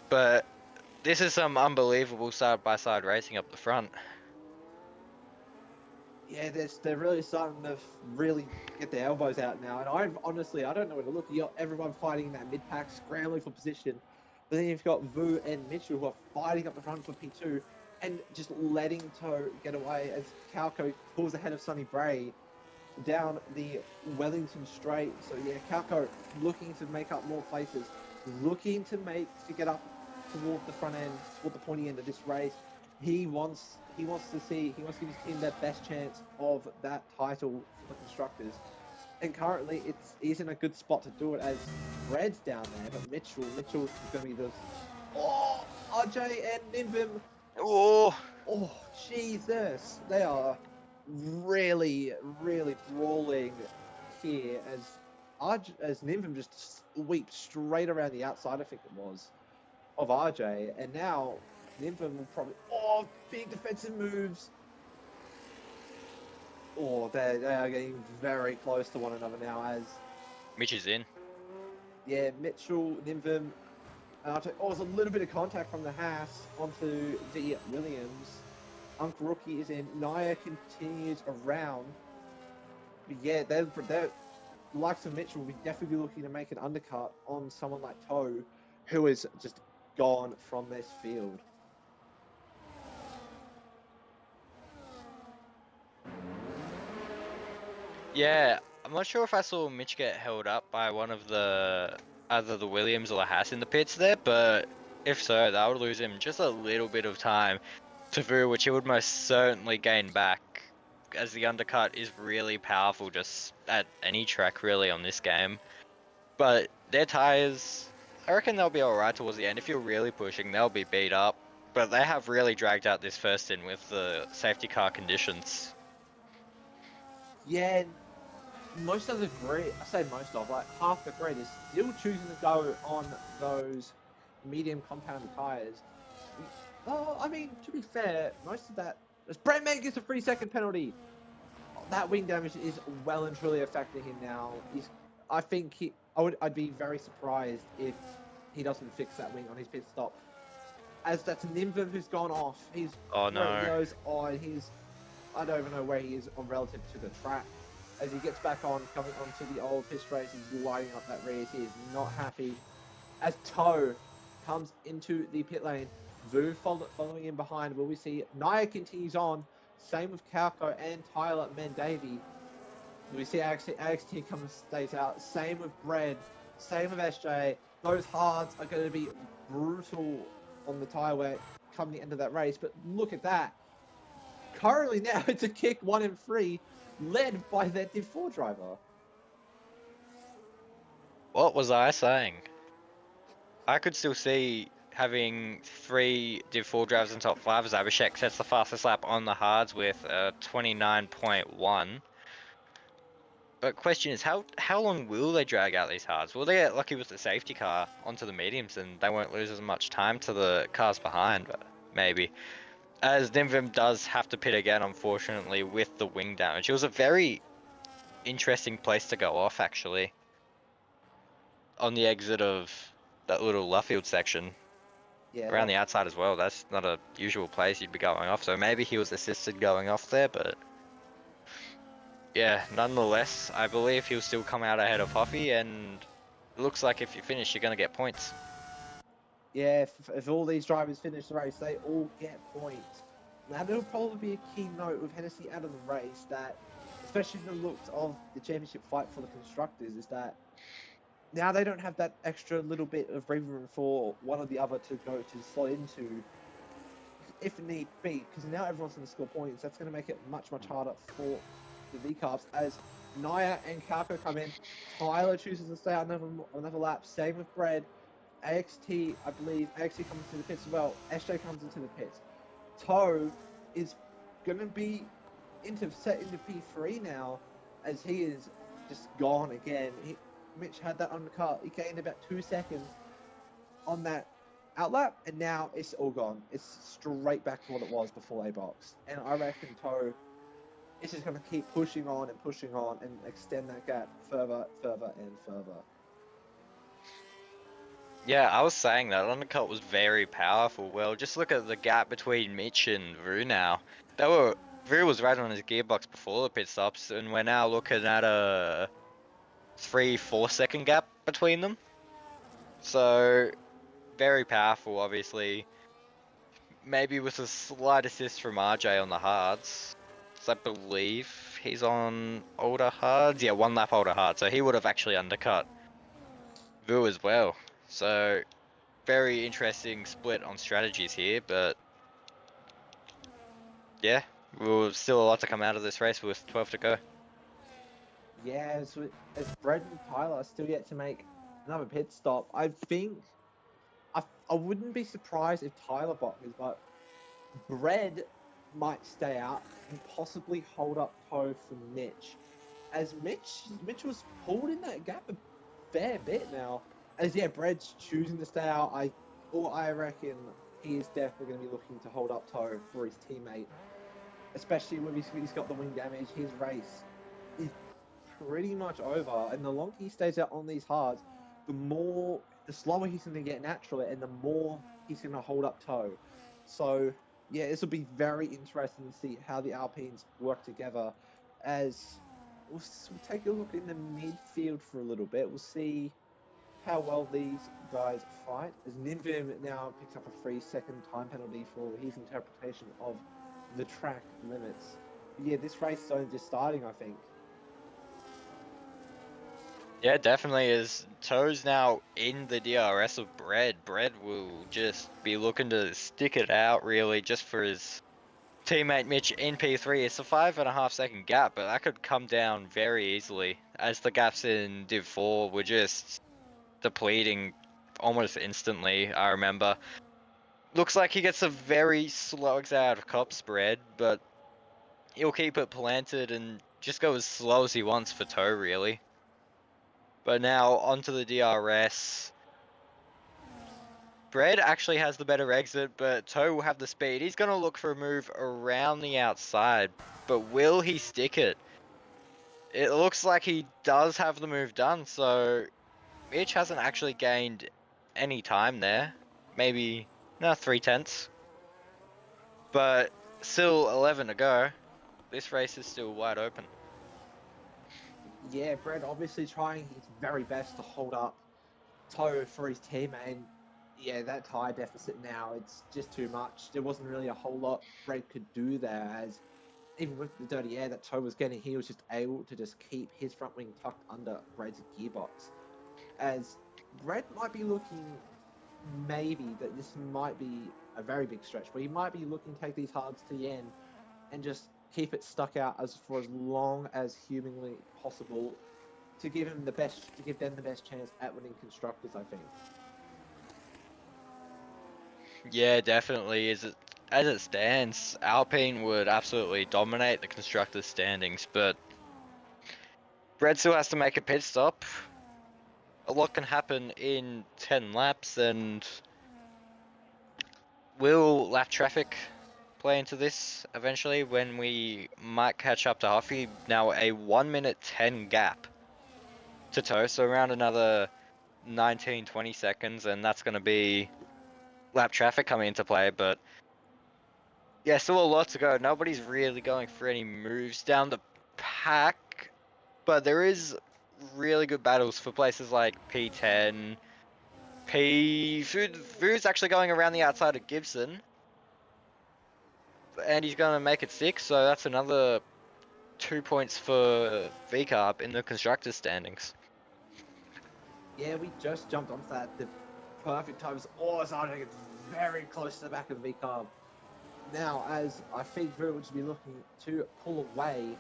But this is some unbelievable side-by-side racing up the front. Yeah, they're really starting to really get their elbows out now. And I don't know where to look. You got everyone fighting in that mid-pack, scrambling for position. But then you've got Vu and Mitchell who are fighting up the front for P2 and just letting Toe get away as Calco pulls ahead of Sonny Bray down the Wellington Straight. So yeah, Calco looking to make up more places, looking to get up toward the front end, toward the pointy end of this race. He wants to give his team their best chance of that title for the constructors. And currently he's in a good spot to do it, as Red's down there, but Mitchell's gonna be the RJ and Nimbim. Oh Jesus. They are really, really brawling here, as Nimbim just sweeps straight around the outside, I think it was, of RJ, and now Nimbim will probably big defensive moves. They are getting very close to one another now, as Mitch is in. yeah, Mitchell, Nimbim, there's a little bit of contact from the Haas onto the Williams. Uncle Rookie is in. Naya continues around. But yeah, the likes of Mitch will be definitely looking to make an undercut on someone like Toe, who is just gone from this field. Yeah, I'm not sure if I saw Mitch get held up by one of the either the Williams or the Haas in the pits there, but if so, that would lose him just a little bit of time to Vu, which he would most certainly gain back, as the undercut is really powerful just at any track really on this game. But their tires, I reckon they'll be alright towards the end. If you're really pushing, they'll be beat up. But they have really dragged out this first in with the safety car conditions. Yeah, most of the grid, I say most of, like half the grid is still choosing to go on those medium compound tires. Oh, I mean, to be fair, most of that, as Brett May gets a 3-second penalty, that wing damage is well and truly affecting him now. I think I'd be very surprised if he doesn't fix that wing on his pit stop. As that's Nimvim who's gone off. His Oh no. radio's on. I don't even know where he is on relative to the track. As he gets back on, coming onto the old piss race, he's lighting up that race. He is not happy. As Toe comes into the pit lane, Vu following in behind. Will we see Naya continues on? Same with Kauko and Tyler Mendavy. We see AXT come and stays out. Same with Bread. Same with SJ. Those hards are going to be brutal on the tyre wear come the end of that race. But look at that. Currently now it's a kick 1 and 3, led by that Div 4 driver. What was I saying? I could still see having 3 Div 4 drivers in top 5 as Abhishek sets the fastest lap on the hards with 29.1. But question is, how long will they drag out these hards? Will they get lucky with the safety car onto the mediums and they won't lose as much time to the cars behind? Maybe. As Nimvim does have to pit again, unfortunately, with the wing damage. It was a very interesting place to go off, actually. On the exit of that little left field section. Yeah, Around the outside as well. That's not a usual place you'd be going off. So maybe he was assisted going off there, but yeah, nonetheless, I believe he'll still come out ahead of Huffy, and it looks like if you finish, you're going to get points. yeah. If all these drivers finish the race, they all get points. Now there'll probably be a key note with Hennessy out of the race that, especially in the looks of the championship fight for the constructors, is that now they don't have that extra little bit of breathing room for one or the other to go to slot into if need be, because now everyone's going to score points. That's going to make it much harder for the V-Carps as Naya and Kako come in. Tyler chooses to stay out another lap. Same with Bread. AXT, I believe, AXT comes into the pits as well. SJ comes into the pits. Toe is going to be set into P3 now, as he is just gone again. Mitch had that undercut. He gained about 2 seconds on that outlap, and now it's all gone. It's straight back to what it was before A box. And I reckon Toe is just going to keep pushing on and extend that gap further and further. Yeah, I was saying that undercut was very powerful. Well, just look at the gap between Mitch and Vu now. Vu was right on his gearbox before the pit stops, and we're now looking at a 3-4 second gap between them. So very powerful, obviously. Maybe with a slight assist from RJ on the hards. So I believe he's on older hards. Yeah, 1 lap older hard. So he would have actually undercut Vu as well. So very interesting split on strategies here, but yeah, we'll still a lot to come out of this race with 12 to go. Yeah, as Brad and Tyler are still yet to make another pit stop, I think I wouldn't be surprised if Tyler boxes, but Bread might stay out and possibly hold up Toe for Mitch. As Mitch was pulled in that gap a fair bit now. As yeah, Bread's choosing to stay out. I reckon he is definitely going to be looking to hold up Toe for his teammate, especially when he's got the wing damage. His race is pretty much over, and the longer he stays out on these hards, the slower he's going to get naturally, and the more he's going to hold up Toe. So yeah, this will be very interesting to see how the Alpines work together. As we'll take a look in the midfield for a little bit. We'll see how well these guys fight. As Ninvim now picks up a 3-second time penalty for his interpretation of the track limits. But yeah, this race is only just starting, I think. Yeah, definitely is. Toe's now in the DRS of Bread. Bread will just be looking to stick it out, really, just for his teammate Mitch in P3. It's a 5.5 second gap, but that could come down very easily, as the gaps in Div 4 were just depleting almost instantly, I remember. Looks like he gets a very slow exit out of Cop spread, but he'll keep it planted and just go as slow as he wants for Toe, really. But now onto the DRS. Bread actually has the better exit, but Toe will have the speed. He's going to look for a move around the outside, but will he stick it? It looks like he does have the move done, so Mitch hasn't actually gained any time there. Maybe, no, 3/10. But still 11 to go. This race is still wide open. Yeah, Brett obviously trying his very best to hold up Toe for his team, and yeah, that tire deficit now, it's just too much. There wasn't really a whole lot Brett could do there, as even with the dirty air that Toe was getting, he was just able to just keep his front wing tucked under Brett's gearbox. As Brett might be looking, maybe that this might be a very big stretch, but he might be looking to take these hards to the end and just keep it stuck out for as long as humanly possible to give them the best chance at winning constructors, I think. Yeah, definitely. As it stands, Alpine would absolutely dominate the constructors' standings, but Brad still has to make a pit stop. A lot can happen in 10 laps, and will lap traffic play into this eventually when we might catch up to Huffy? Now a 1 minute 10 gap to Toe, so around another 19-20 seconds, and that's going to be lap traffic coming into play, but yeah, still a lot to go. Nobody's really going for any moves down the pack, but there is really good battles for places like P10. Vu's actually going around the outside of Gibson, and he's going to make it 6, so that's another 2 points for VCarb in the constructors' standings. Yeah, we just jumped onto that. The perfect time was Sargent gets very close to the back of the V-Carb. Now, as I think Drew would be looking to pull away,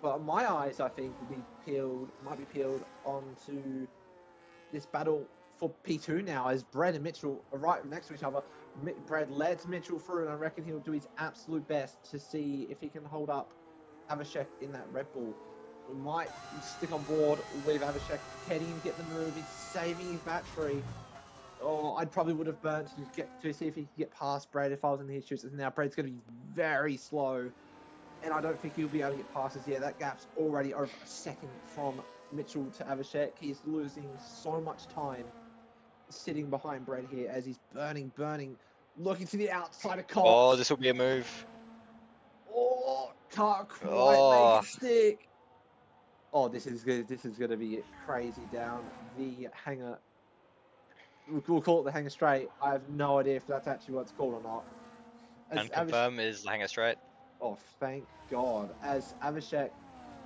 but my eyes, I think, might be peeled onto this battle for P2 now, as Brad and Mitchell are right next to each other. Brad lets Mitchell through, and I reckon he'll do his absolute best to see if he can hold up Avishek in that Red Bull. We might stick on board with Avishek heading to get the move. He's saving his battery. Oh, I probably would have burnt to see if he could get past Brad if I was in his shoes. And now Brad's going to be very slow, and I don't think he'll be able to get past us. Yeah, that gap's already over a second from Mitchell to Avishek. He's losing so much time sitting behind Brad here as he's burning, looking to the outside of Cox. Oh, this will be a move. Oh, can't quite make it stick. Oh, this is gonna be crazy down the hanger. We'll call it the hanger straight. I have no idea if that's actually what it's called or not. And confirm is the hanger straight. Oh, thank God. As Avishek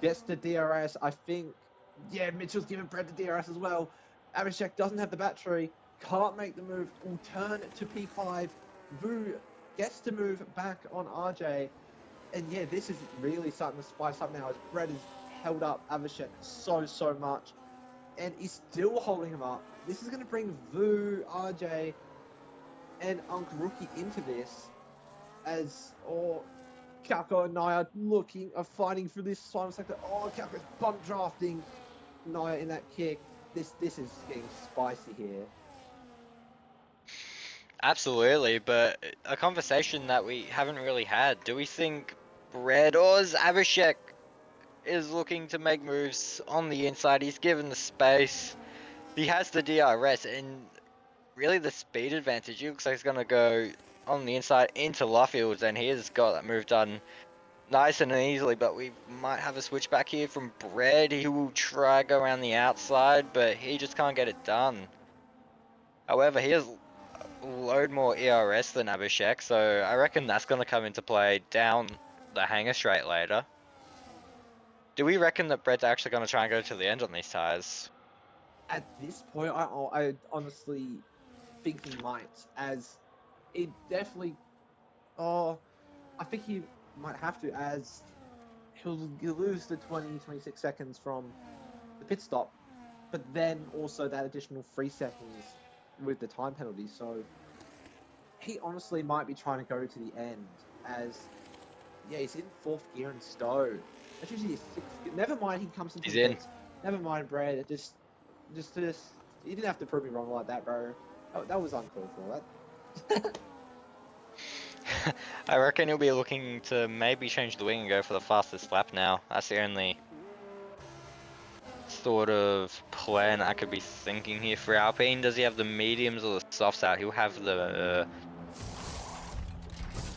gets the DRS, I think, yeah, Mitchell's giving Brad the DRS as well. Avishek doesn't have the battery, can't make the move, will turn to P5. Vu gets to move back on RJ. And yeah, this is really starting to spice up now as Brad has held up Avishek so much. And he's still holding him up. This is going to bring Vu, RJ, and Uncle Rookie into this as, Kalko and Naya fighting for this final sector. Oh, Kalko's bump drafting Naya in that kick. This is getting spicy here. Absolutely, but a conversation that we haven't really had. Do we think Brad or Avishek is looking to make moves on the inside? He's given the space. He has the DRS and really the speed advantage. He looks like he's going to go on the inside into Luffields, and he has got that move done nice and easily, but we might have a switch back here from Bread. He will try go around the outside, but he just can't get it done. However, he has a load more ERS than Abhishek, so I reckon that's going to come into play down the hanger straight later. Do we reckon that Bread's actually going to try and go to the end on these tyres? At this point, I honestly think he might, as it definitely. Oh, I think he might have to, as he'll lose the 26 seconds from the pit stop, but then also that additional 3 seconds with the time penalty. So he honestly might be trying to go to the end, as yeah, he's in fourth gear in Stowe. That's usually his sixth gear. Never mind, he comes into He's the in. pits. Never mind, Brad. Just, you didn't have to prove me wrong like that, bro. That was uncalled for. That. I reckon he'll be looking to maybe change the wing and go for the fastest lap now. That's the only sort of plan I could be thinking here for Alpine. Does he have the mediums or the softs out? He'll have the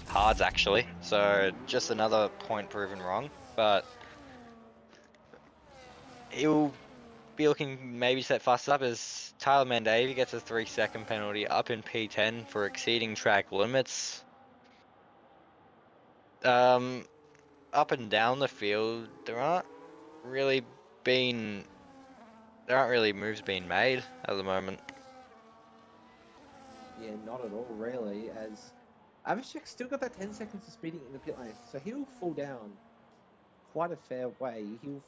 hards actually. So just another point proven wrong. But he'll be looking maybe set fast up as Tyler Mandavy gets a 3-second penalty up in P10 for exceeding track limits. Up and down the field, there aren't really moves being made at the moment. Yeah, not at all, really. As Avishek's still got that 10 seconds of speeding in the pit lane, so he'll fall down quite a fair way. He'll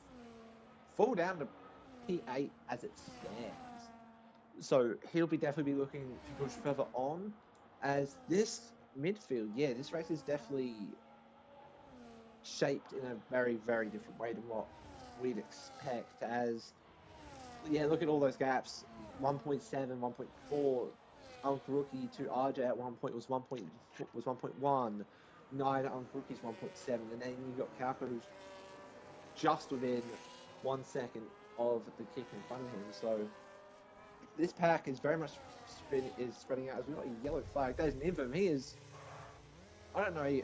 fall down to P8 as it stands. So he'll definitely be looking to push further on. As this midfield, yeah, this race is definitely shaped in a very, very different way than what we'd expect. As yeah, look at all those gaps. 1.7, 1.4. Uncle Rookie to RJ at one point was 1.1. 9 Uncle Rookie's 1.7, and then you got Kauko who's just within 1 second of the kick in front of him. So this pack is very much spreading out. As we've got a yellow flag. There's Nivum. He is. I don't know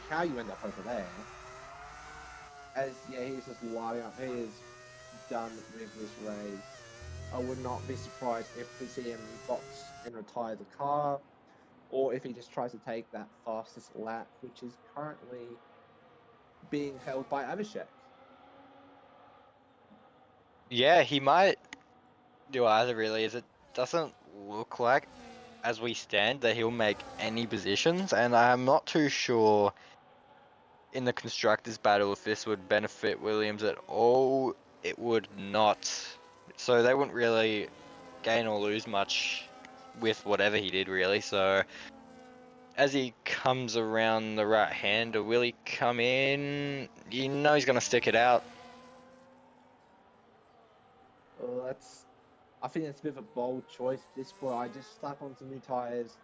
how you end up over there. As yeah, he's just lighting up. He is done with this race. I would not be surprised if we see him box and retire the car, or if he just tries to take that fastest lap, which is currently being held by Abhishek. Yeah, he might do either really, as it doesn't look like, as we stand, that he'll make any positions, and I'm not too sure in the Constructors battle if this would benefit Williams at all. It would not. So they wouldn't really gain or lose much with whatever he did really, so as he comes around the right hander, will he come in? You know he's going to stick it out. Well, I think that's a bit of a bold choice at this point. I just slap on some new tires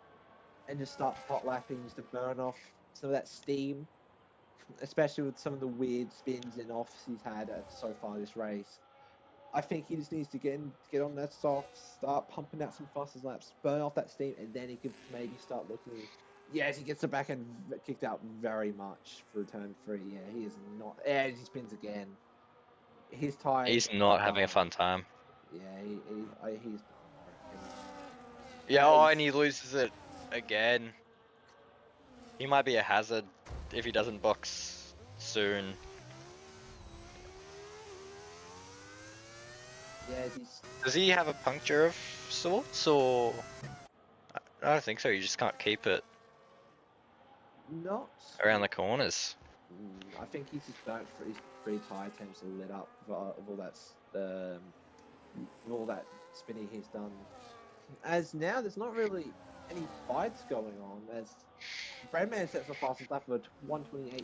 and just start hot lapping just to burn off some of that steam, especially with some of the weird spins and offs he's had so far this race. I think he just needs to get on that soft, start pumping out some fastest laps, burn off that steam, and then he could maybe start looking. Yes, he gets the back end kicked out very much for turn 3. Yeah, he is not. Yeah, he spins again. His tires He's not are having a done. fun time. Yeah, he's done, I reckon. Yeah, oh, As and he loses it again. He might be a hazard if he doesn't box soon. yeah, he's Does he have a puncture of sorts, or I don't think so. You just can't keep it not. around the corners. I think he's just burnt for his 3 tire attempts are lit up of all that spinning he's done. As now, there's not really any fights going on. As Breadman sets the fastest lap of 128.9,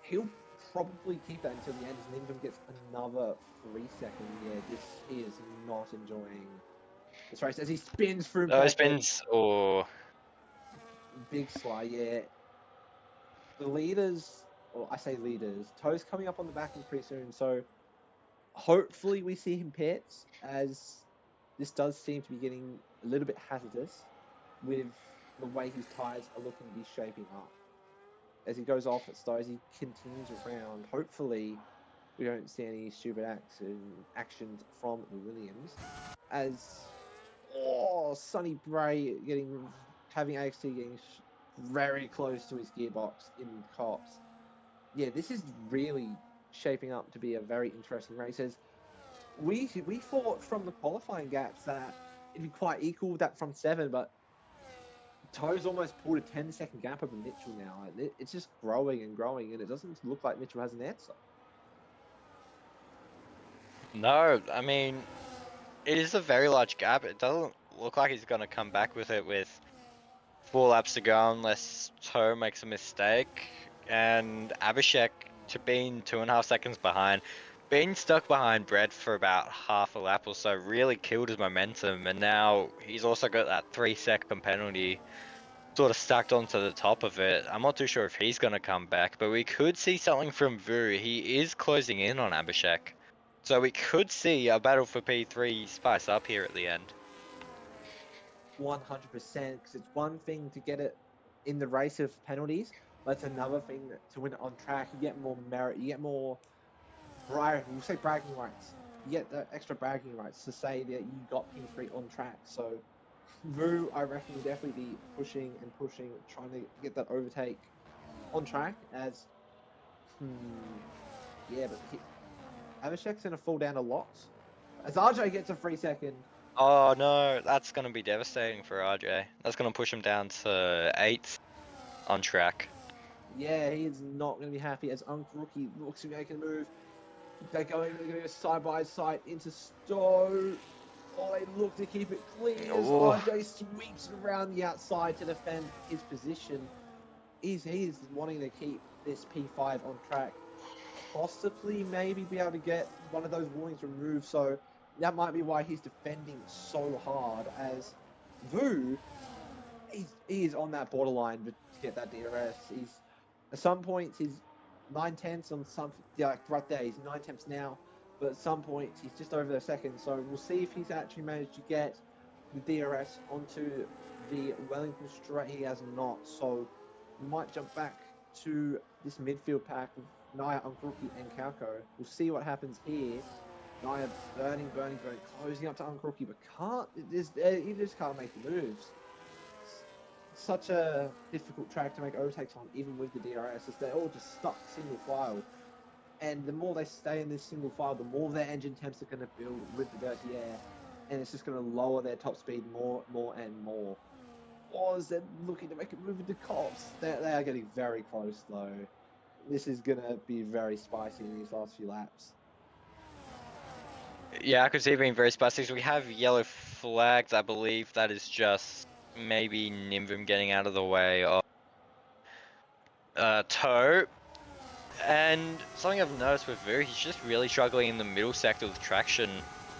he'll probably keep that until the end. As Nimbum gets another 3 second. Yeah, he is not enjoying this race as he spins through Oh, perfect. spins, or Big Sly, yeah. The leaders, or I say leaders, Toe's coming up on the back end pretty soon, so hopefully we see him pits, as this does seem to be getting a little bit hazardous with the way his tyres are looking to be shaping up. as he goes off at start, as he continues around. Hopefully, we don't see any stupid actions from the Williams. As Sonny Bray having AXT getting very close to his gearbox in cops. Yeah, this is really shaping up to be a very interesting race. As we thought from the qualifying gaps that it'd be quite equal with that front seven, but Toe's almost pulled a 10-second gap over Mitchell now. It's just growing and growing, and it doesn't look like Mitchell has an answer. No, I mean, it is a very large gap. It doesn't look like he's going to come back with it with 4 laps to go unless Toe makes a mistake. And Abhishek to being 2.5 seconds behind, being stuck behind Brett for about half a lap or so really killed his momentum. And now he's also got that 3-second penalty sort of stacked onto the top of it. I'm not too sure if he's going to come back, but we could see something from Vu. He is closing in on Abhishek. So we could see a battle for P3 spice up here at the end. 100%, because it's one thing to get it in the race of penalties, but it's another thing to win it on track. You get more merit, you get more we'll say bragging rights. You get the extra bragging rights to say that you got P3 on track. So Vu, I reckon, will definitely be pushing, trying to get that overtake on track. As yeah, but Abhishek's gonna fall down a lot. As RJ gets a 3-second. Oh no, that's going to be devastating for RJ. That's going to push him down to 8th on track. Yeah, he is not going to be happy as Uncle Rookie looks to make a move. They're going to go side by side into Stowe. Oh, they look to keep it clean as RJ sweeps it around the outside to defend his position. He's wanting to keep this P5 on track. Possibly, maybe be able to get one of those warnings removed. So that might be why he's defending so hard. As Vu, he is on that borderline to get that DRS. At some points he's 9/10 on some, yeah, right there. He's 9/10 now, but at some points he's just over a second. So we'll see if he's actually managed to get the DRS onto the Wellington straight. He has not. So we might jump back to this midfield pack of Naya, Unkruki, and Kauko. We'll see what happens here. Naya burning, closing up to Unkruki, but he just can't make the moves. Such a difficult track to make overtakes on, even with the DRS, as they're all just stuck single file. And the more they stay in this single file, the more their engine temps are going to build with the dirty air, and it's just going to lower their top speed more and more. Or is they're looking to make it move into cops? They are getting very close though. This is going to be very spicy in these last few laps. Yeah, I could see it being very spicy. So we have yellow flags, I believe. That is just maybe Nimvum getting out of the way of Toe. And something I've noticed with Vu, he's just really struggling in the middle sector with traction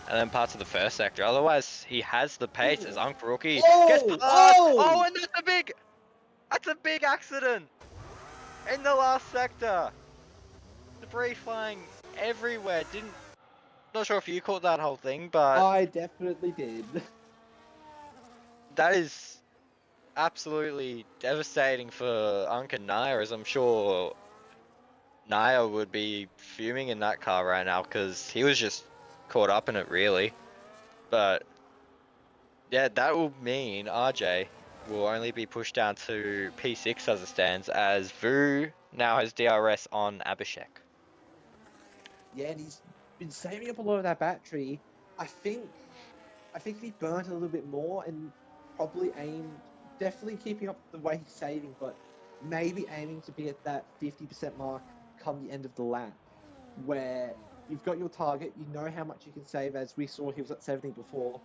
and then parts of the first sector. Otherwise, he has the pace as Unc Rookie gets past. Oh, and that's a big accident in the last sector. Debris flying everywhere. Not sure if you caught that whole thing, but I definitely did. that is absolutely devastating for Unc and Naya, as I'm sure Naya would be fuming in that car right now because he was just caught up in it, really. But yeah, that will mean RJ will only be pushed down to P6 as it stands, as Vu now has DRS on Abhishek. Yeah, and he's been saving up a lot of that battery. I think if he burnt a little bit more and probably definitely keeping up the way he's saving, but maybe aiming to be at that 50% mark come the end of the lap, where you've got your target, you know how much you can save, as we saw he was at 70 before,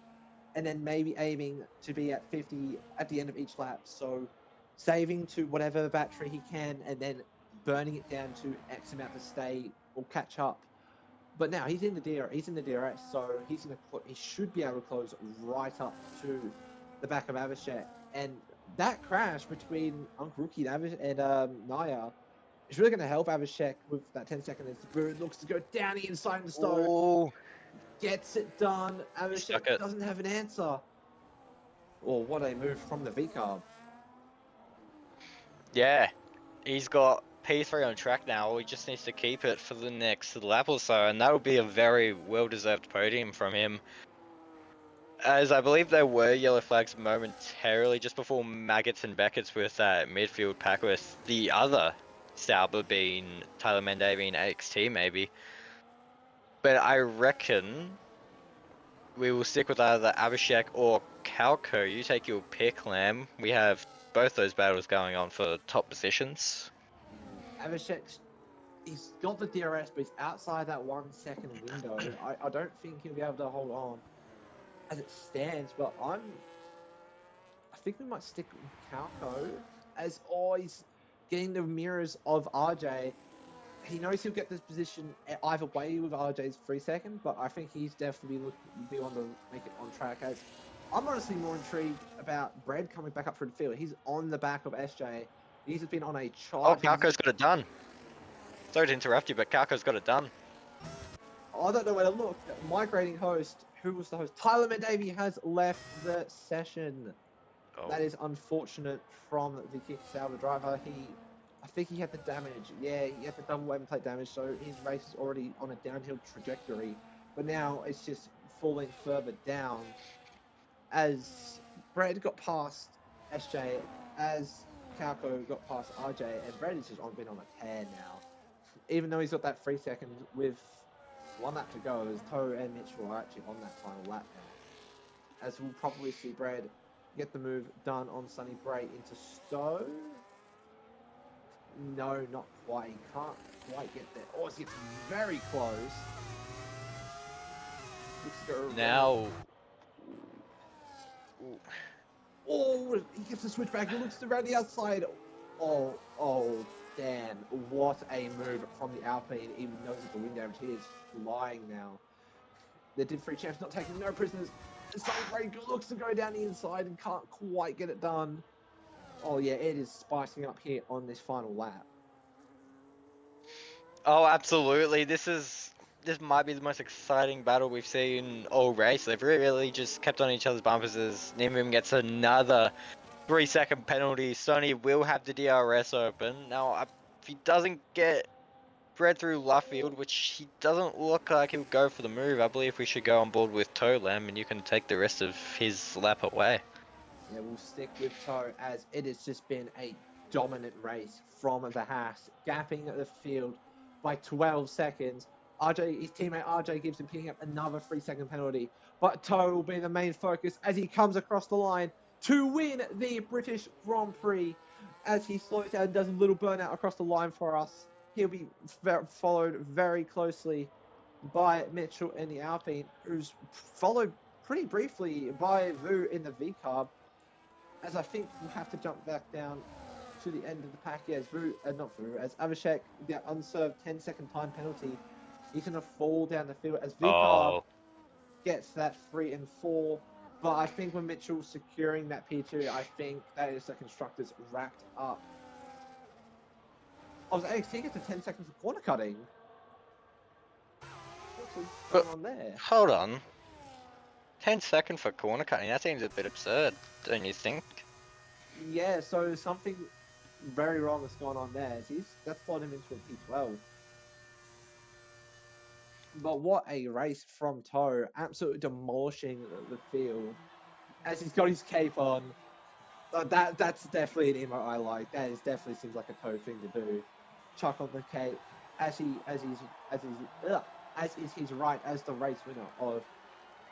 and then maybe aiming to be at 50 at the end of each lap. So saving to whatever battery he can, and then burning it down to X amount to stay or catch up. But now he's in the DRS, so he should be able to close right up to the back of Avishek. And that crash between Unc Rookie and Naya is really going to help Avishek with that 10-second as Bruin looks to go down the inside of the stone. Oh, Gets it done. Avishek doesn't have an answer. Or what a move from the V-carb. yeah. He's got P3 on track now. He just needs to keep it for the next lap or so, and that would be a very well-deserved podium from him. As I believe there were yellow flags momentarily just before Maggots and Beckett's with that midfield pack with the other Sauber being Tyler Mandavy and AXT maybe. But I reckon we will stick with either Abhishek or Kalko. You take your pick, Lamb. We have both those battles going on for top positions. Avishek's he's got the DRS, but he's outside that 1 second window. I don't think he'll be able to hold on as it stands, but I think we might stick with Calco as always getting the mirrors of RJ. He knows he'll get this position either way with RJ's 3 second, but I think he's definitely be on to make it on track. As I'm honestly more intrigued about Brad coming back up through the field. He's on the back of SJ. He's been on a Oh, chart. Kalko's got it done. Sorry to interrupt you, but Kalko's got it done. I don't know where to look. Migrating host, who was the host? Tyler Mandavy has left the session. Oh. That is unfortunate from the Kick Sauber driver. I think he had the damage. Yeah, he had the double weapon plate damage, so his race is already on a downhill trajectory. But now it's just falling further down. As Brad got past SJ, as Kalko got past RJ, and Brad is just been on a tear now. Even though he's got that 3 seconds with 1 lap to go, as Toe and Mitchell are actually on that final lap now. As we'll probably see Brad get the move done on Sonny Bray into Stowe. No, not quite. He can't quite get there. Oh, it's very close. Now. Oh, he gets the switchback. He looks around the outside. Oh, damn. What a move from the Alpine. Even knows that the wind damage. He is flying now. The Div 3 champ's not taking no prisoners. Sonny Bray looks to go down the inside and can't quite get it done. Oh, yeah, it is spicing up here on this final lap. Oh, absolutely. This might be the most exciting battle we've seen all race. They've really just kept on each other's bumpers as Nimim gets another 3 second penalty. Sonny will have the DRS open. Now, if he doesn't get Fred through Luffield, which he doesn't look like he'll go for the move, I believe we should go on board with Tolam and you can take the rest of his lap away. Yeah, we'll stick with Toe as it has just been a dominant race from the Haas, gapping the field by 12 seconds. His teammate RJ Gibson picking up another 3 second penalty, but Toe will be the main focus as he comes across the line to win the British Grand Prix. As he slows down and does a little burnout across the line for us, he'll be followed very closely by Mitchell in the Alpine, who's followed pretty briefly by Vu in the V-Carb. As I think we'll have to jump back down to the end of the pack. Yeah, as Abhishek, the unserved 10-second time penalty, he's going to fall down the field as V-Carb gets that 3 and 4. But I think when Mitchell's securing that P2, I think that is the constructors wrapped up. I was AXT gets a 10 seconds for corner cutting. What's going on there? Hold on. 10 second for corner cutting, that seems a bit absurd, don't you think? Yeah, so something very wrong has gone on there. That's brought him into a P12. But what a race from Toe, absolutely demolishing the field. As he's got his cape on, that's definitely an emo I like. That definitely seems like a Toe thing to do. Chuck on the cape, as is his right as the race winner of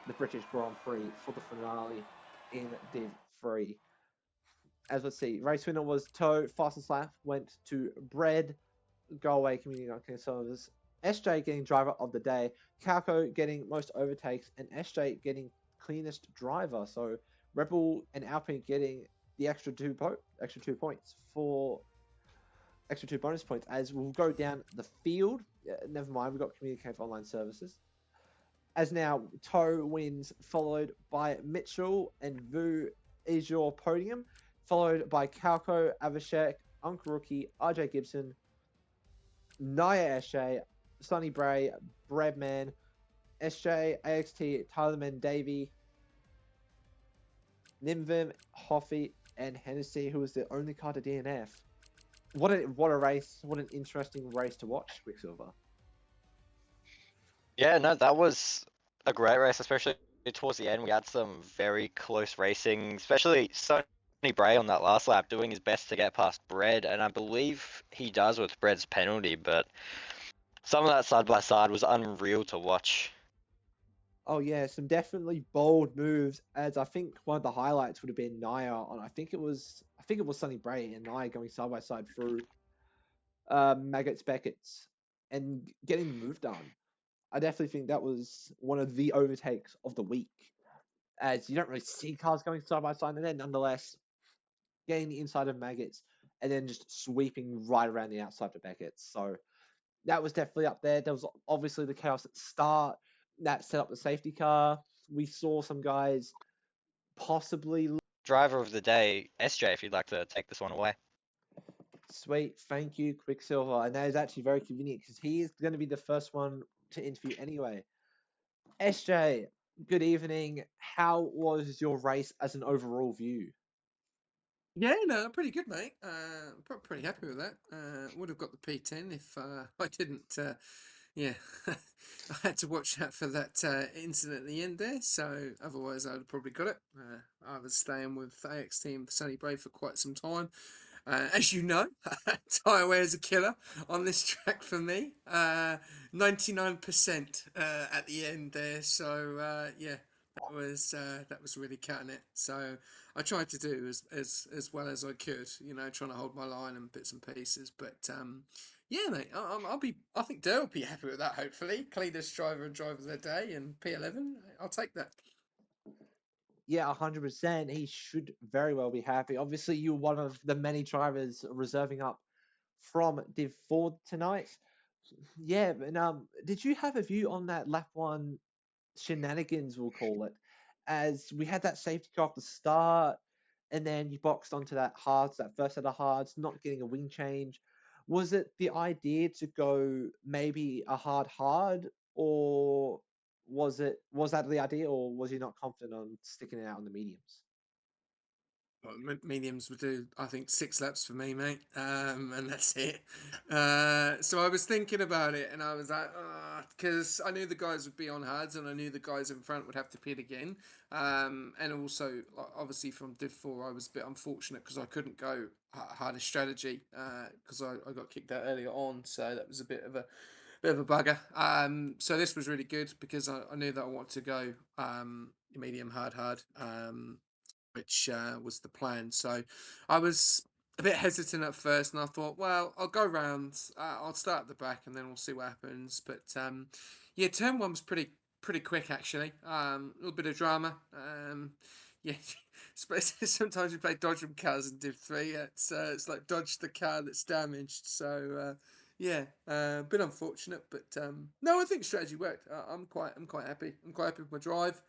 the British Grand Prix for the finale in Div 3. As let's see, race winner was Toe. Fastest lap went to Bread. Go away, Community King Service. SJ getting driver of the day. Kalko getting most overtakes, and SJ getting cleanest driver. So Rebel and Alpine getting the extra two points for extra 2 bonus points. As we'll go down the field. Never mind, we've got Communicate Online Services. As now Toe wins, followed by Mitchell, and Vu is your podium, followed by Kalko, Avishek, Uncle Rookie, RJ Gibson, Naya SJ, Sonny Bray, Breadman, SJ, AXT, Tyler Mandavy, Nimvim, Hoffy, and Hennessy, who was the only car to DNF. what a race! What an interesting race to watch, Quicksilver. Yeah, no, that was a great race, especially towards the end. We had some very close racing, especially Sonny Bray on that last lap doing his best to get past Bread, and I believe he does with Bread's penalty, but some of that side by side was unreal to watch. Oh yeah, some definitely bold moves. As I think one of the highlights would have been Naya on. I think it was Sonny Bray and Naya going side by side through Maggots Beckett's and getting the move done. I definitely think that was one of the overtakes of the week, as you don't really see cars going side by side, and then nonetheless getting the inside of Maggots and then just sweeping right around the outside of Beckett's. So that was definitely up there. There was obviously the chaos at the start that set up the safety car. We saw some guys possibly. Driver of the day, SJ, if you'd like to take this one away. Sweet, thank you, Quicksilver. And that is actually very convenient because he is going to be the first one to interview anyway. SJ, good evening. How was your race as an overall view? Yeah, no, pretty good, mate. Pretty happy with that. Would have got the P10 if I didn't. Yeah, I had to watch out for that incident at the end there. So otherwise, I'd have probably got it. I was staying with AX Team Sunny Brave for quite some time. As you know, tyre wear is a killer on this track for me. 99% at the end there. So yeah, that was really cutting it. So I tried to do as well as I could, you know, trying to hold my line and bits and pieces. But yeah, mate, I think Dale will be happy with that. Hopefully, cleanest driver and driver of the day and P11. I'll take that. Yeah, 100%. He should very well be happy. Obviously, you're one of the many drivers reserving up from Div 4 tonight. Yeah, and did you have a view on that lap one shenanigans, we'll call it, as we had that safety car off the start, and then you boxed onto that hards, that first set of hards, not getting a wing change. Was it the idea to go maybe a hard, or was that the idea, or was you not confident on sticking it out on the mediums? Well, mediums would do, I think, 6 laps for me, mate, and that's it. So I was thinking about it, and I was like, because I knew the guys would be on hards, and I knew the guys in front would have to pit again. And also, obviously, from Div 4, I was a bit unfortunate because I couldn't go harder strategy because I got kicked out earlier on, so that was a bit of a bugger. So this was really good because I knew that I wanted to go medium hard. Which was the plan. So I was a bit hesitant at first, and I thought, well, I'll go round. I'll start at the back, and then we'll see what happens. But yeah, turn one was pretty quick actually. A little bit of drama. Yeah, sometimes we play dodge from cars in Div 3. It's like dodge the car that's damaged. So yeah, a bit unfortunate, but no, I think strategy worked. I'm quite happy. I'm quite happy with my drive.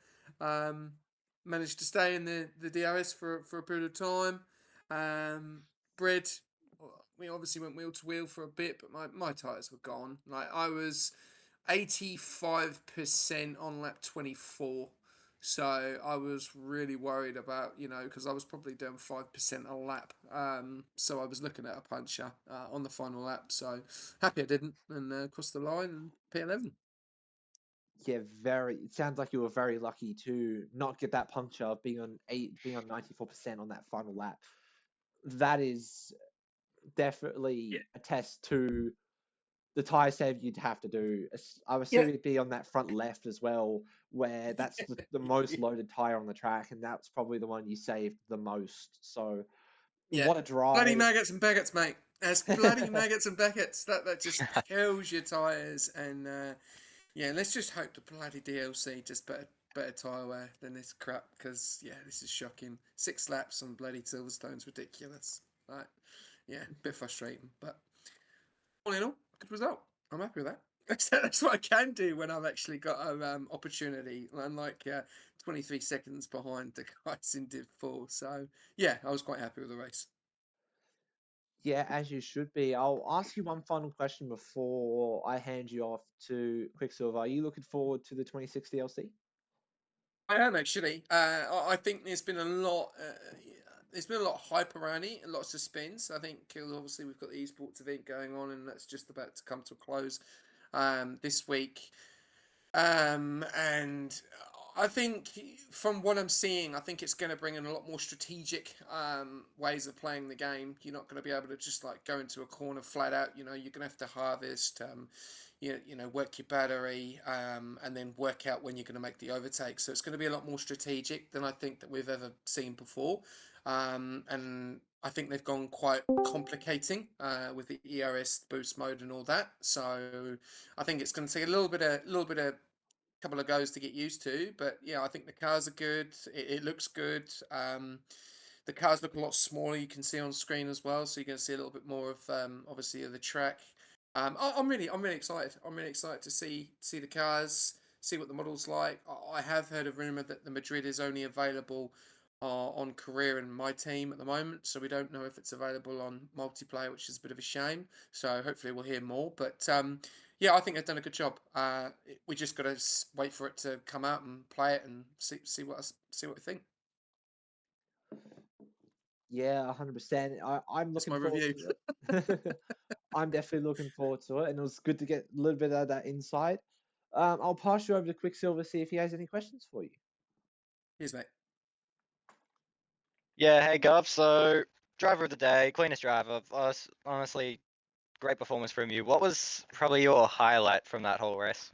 Managed to stay in the DRS for a period of time. Bread, we obviously went wheel to wheel for a bit, but my tyres were gone. Like I was 85% on lap 24. So I was really worried about, you know, because I was probably doing 5% a lap. So I was looking at a puncher on the final lap. So happy I didn't and crossed the line and P11. Yeah, it sounds like you were very lucky to not get that puncture, being on 94% on that final lap. That is definitely Yeah. a test to the tire save you'd have to do. I would Yeah. assume it'd be on that front left as well, where that's the most loaded tire on the track, and that's probably the one you saved the most. So, Yeah. what a Bloody drive! maggots and baggots, mate. That's bloody maggots and baggots. That just kills your tyres. And yeah, let's just hope the bloody DLC just better tyre wear than this crap. Because yeah, this is shocking. 6 laps on bloody Silverstone's ridiculous. Right? Yeah, bit frustrating, but all in all, good result. I'm happy with that. That's what I can do when I've actually got an opportunity, unlike 23 seconds behind the guys in Div 4. So yeah, I was quite happy with the race. Yeah, as you should be. I'll ask you one final question before I hand you off to Quicksilver. Are you looking forward to the 26 DLC? I am actually. I think there's been a lot. there's been a lot of hype around it, a lot of suspense. I think obviously we've got the esports event going on, and that's just about to come to a close this week. And I think from what I'm seeing, I think it's going to bring in a lot more strategic ways of playing the game. You're not going to be able to just like go into a corner flat out. You know, you're going to have to harvest. Work your battery, and then work out when you're going to make the overtake. So it's going to be a lot more strategic than I think that we've ever seen before. And I think they've gone quite complicating with the ERS boost mode and all that. So I think it's going to take a little bit of couple of goes to get used to. But yeah, I think the cars are good. It looks good. The cars look a lot smaller. You can see on screen as well, so you're going to see a little bit more of obviously of the track. I'm really excited. I'm really excited to see the cars, see what the model's like. I have heard a rumor that the Madrid is only available on career in my team at the moment, so we don't know if it's available on multiplayer, which is a bit of a shame. So hopefully we'll hear more. But yeah, I think they've done a good job. We just got to wait for it to come out and play it and see what we think. Yeah, 100%. I'm That's looking my forward review. to it. I'm definitely looking forward to it, and it was good to get a little bit of that insight. I'll pass you over to Quicksilver, see if he has any questions for you. Cheers, mate. Yeah, hey Gov. So, driver of the day, cleanest driver. Honestly, great performance from you. What was probably your highlight from that whole race?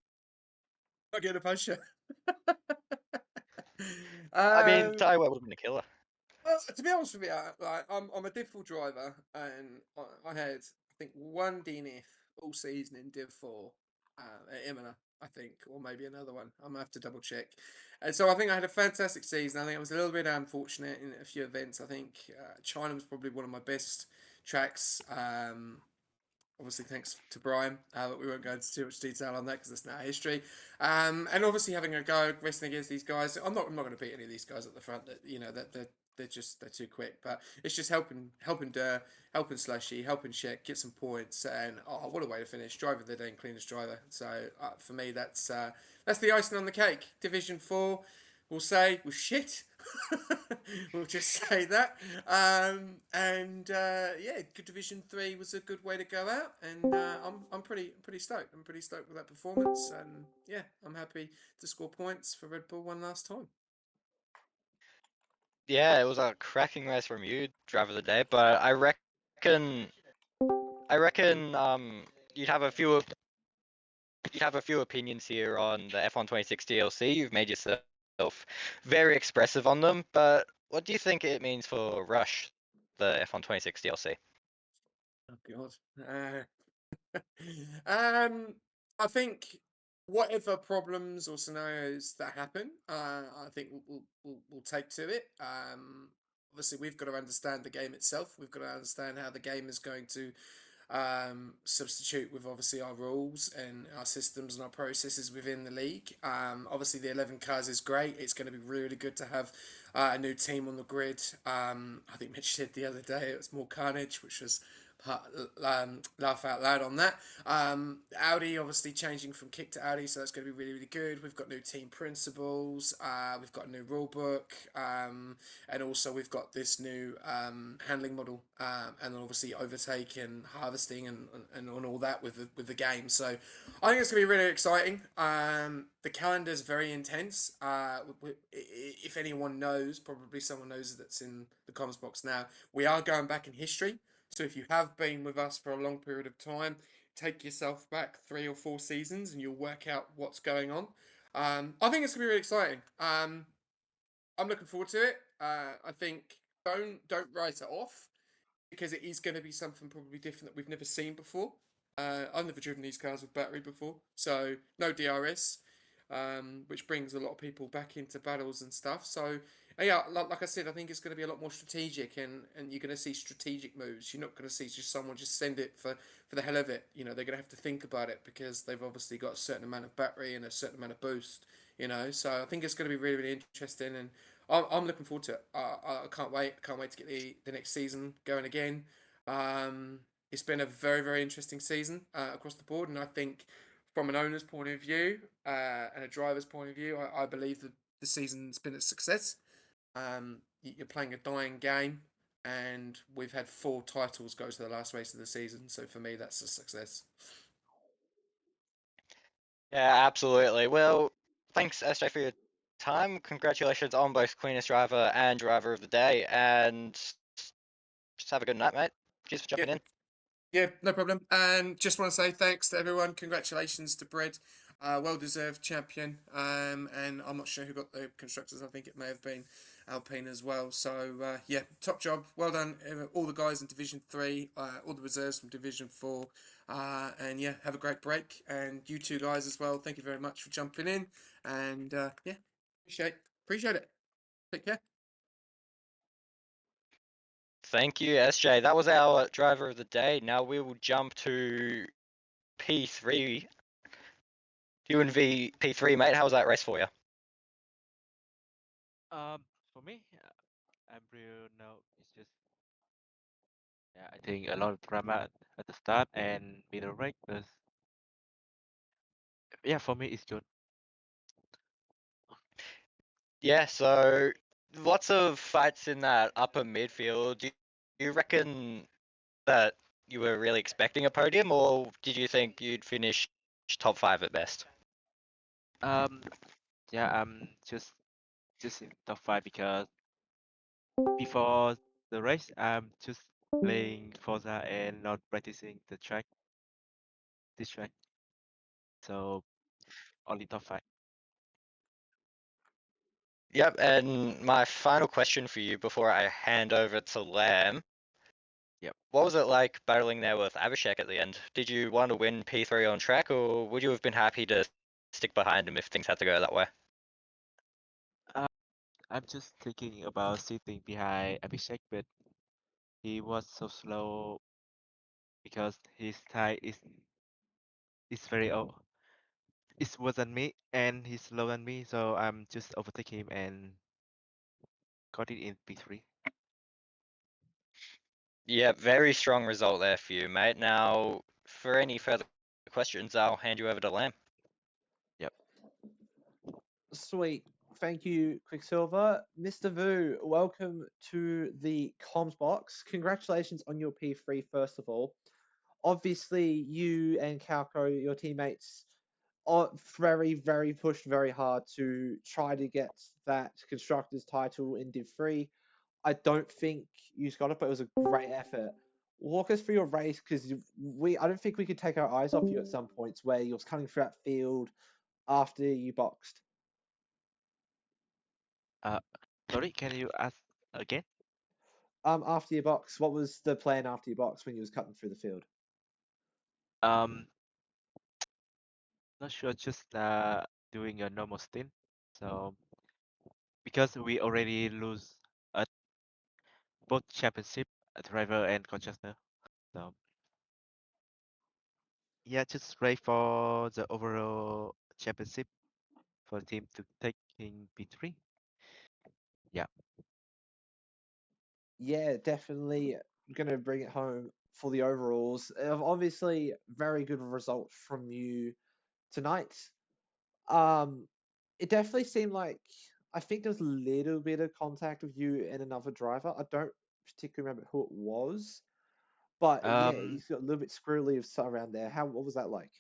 Not getting a poster. I mean, Tyre would have been a killer. Well, to be honest with you, I'm a Div 4 driver, and I had I think one DNF all season in Div 4 at Imola, I think, or maybe another one. I'm gonna have to double check. And so I think I had a fantastic season. I think I was a little bit unfortunate in a few events. I think China was probably one of my best tracks. Obviously, thanks to Brian, but we won't go into too much detail on that because it's now history. And obviously, having a go racing against these guys, I'm not going to beat any of these guys at the front. That they're too quick. But it's just helping Durr, helping Slushy, helping Sheck get some points. And what a way to finish! Driver of the day and cleanest driver. So for me, that's the icing on the cake. Division 4, we'll say was shit. We'll just say that. Yeah, good Division 3 was a good way to go out, and I'm pretty stoked. I'm pretty stoked with that performance, and yeah, I'm happy to score points for Red Bull one last time. Yeah, it was a cracking race from you, driver of the day. But I reckon you'd have a few opinions here on the F1 26 DLC. You've made yourself very expressive on them, but what do you think it means for Rush, the F1 26 DLC? Oh God. I think whatever problems or scenarios that happen, I think we'll take to it. Obviously, we've got to understand the game itself. We've got to understand how the game is going to substitute with obviously our rules and our systems and our processes within the league. Obviously, the 11 cars is great. It's going to be really good to have a new team on the grid. I think Mitch said the other day it was more carnage, which was laugh out loud on that. Audi obviously changing from kick to Audi, so that's going to be really good. We've got new team principles. We've got a new rule book, and also we've got this new handling model, and then obviously overtake and harvesting and all that with the game. So I think it's going to be really exciting. The calendar is very intense. If anyone knows, probably someone knows that's in the comments box now. We are going back in history. So if you have been with us for a long period of time, take yourself back 3 or 4 seasons and you'll work out what's going on. I think it's going to be really exciting. I'm looking forward to it. I think don't write it off because it is going to be something probably different that we've never seen before. I've never driven these cars with battery before, so no DRS, which brings a lot of people back into battles and stuff. So yeah, like I said, I think it's going to be a lot more strategic, and you're going to see strategic moves. You're not going to see just someone just send it for the hell of it. You know, they're going to have to think about it because they've obviously got a certain amount of battery and a certain amount of boost. You know, so I think it's going to be really interesting, and I'm looking forward to it. I can't wait. I can't wait to get the next season going again. It's been a very interesting season across the board, and I think from an owner's point of view and a driver's point of view, I believe that the season's been a success. you're playing a dying game, and we've had 4 titles go to the last race of the season. So for me, that's a success. Yeah, absolutely. Well, thanks, SJ, for your time. Congratulations on both Cleanest Driver and Driver of the Day, and just have a good night, mate. Cheers for Yeah, jumping in. yeah, no problem. And just want to say thanks to everyone. Congratulations to Bread, well deserved champion. And I'm not sure who got the constructors. I think it may have been Alpine as well. So yeah, top job. Well done, all the guys in Division 3, all the reserves from Division 4. And yeah, have a great break. And you two guys as well. Thank you very much for jumping in. And yeah, appreciate it. Take care. Thank you, SJ. That was our Driver of the Day. Now we will jump to P3. UNV P3, mate. How was that race for you? For me, I'm real now. It's just yeah, I think a lot of drama at the start and middle race, but yeah, for me it's good. Yeah, so lots of fights in that upper midfield. Do you reckon that you were really expecting a podium, or did you think you'd finish top 5 at best? Um, yeah, I'm just in top 5 because before the race, I'm just playing Forza and not practicing this track. So only top 5. Yep, and my final question for you before I hand over to Lamb. Yep. What was it like battling there with Abhishek at the end? Did you want to win P3 on track, or would you have been happy to stick behind him if things had to go that way? I'm just thinking about sitting behind Abhishek, but he was so slow because his tie is very old. It wasn't me, and he's slower than me, so I'm just overtake him and got it in P3. Yeah, very strong result there for you, mate. Now, for any further questions, I'll hand you over to Lamb. Yep. Sweet. Thank you, Quicksilver. Mr. Vu, welcome to the comms box. Congratulations on your P3, first of all. Obviously, you and Calco, your teammates, are very pushed very hard to try to get that constructors title in Div 3. I don't think you got it, but it was a great effort. Walk us through your race, because I don't think we could take our eyes off you at some points where you was cutting through that field after you boxed. Uh, Sorry, can you ask again? After your box, what was the plan after your box when you was cutting through the field? Um, Not sure, just doing a normal stint. So because we already lose at both championship, driver and constructor. So yeah, just pray for the overall championship for the team to take in P3. Yeah. Yeah, definitely gonna bring it home for the overalls. Obviously, very good result from you tonight. Um, it definitely seemed like I think there was a little bit of contact with you and another driver. I don't particularly remember who it was, but yeah, Um, he's got a little bit squirrely of stuff around there. What was that like?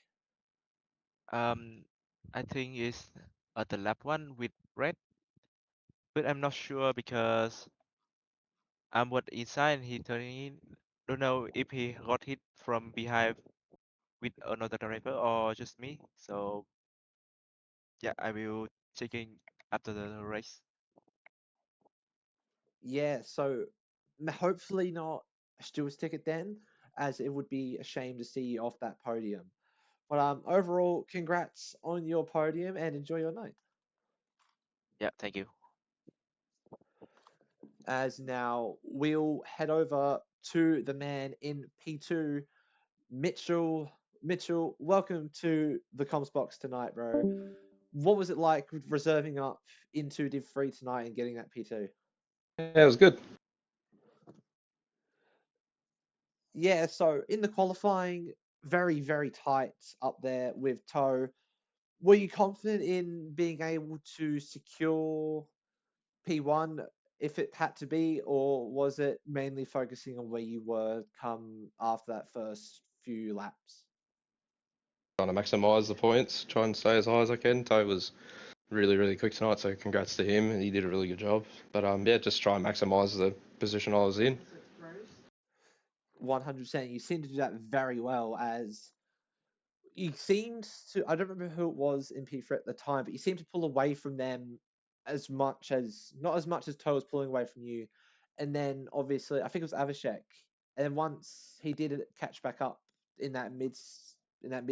um, I think it's the lap one with red, but I'm not sure because I'm what inside he turning in. Don't know if he got hit from behind with another driver or just me. So yeah, I will checking after the race. Yeah, so hopefully not a Stewart's ticket then, as it would be a shame to see you off that podium. But overall, congrats on your podium and enjoy your night. Yeah, thank you. As now we'll head over to the man in P2, Mitchell. Mitchell, welcome to the comms box tonight, bro. What was it like reserving up into Div 3 tonight and getting that P2? Yeah, it was good. Yeah, so in the qualifying, very tight up there with Toe. Were you confident in being able to secure P1? if it had to be, or was it mainly focusing on where you were come after that first few laps? Trying to maximise the points, try and stay as high as I can. Toe was really, really quick tonight, so congrats to him. He did a really good job. But yeah, just try and maximise the position I was in. 100%. You seem to do that very well, as you seemed to. I don't remember who it was in P3 at the time, but you seemed to pull away from them as much as, not as much as Toe was pulling away from you. And then obviously, I think it was Avishek. And then once he did catch back up in that mid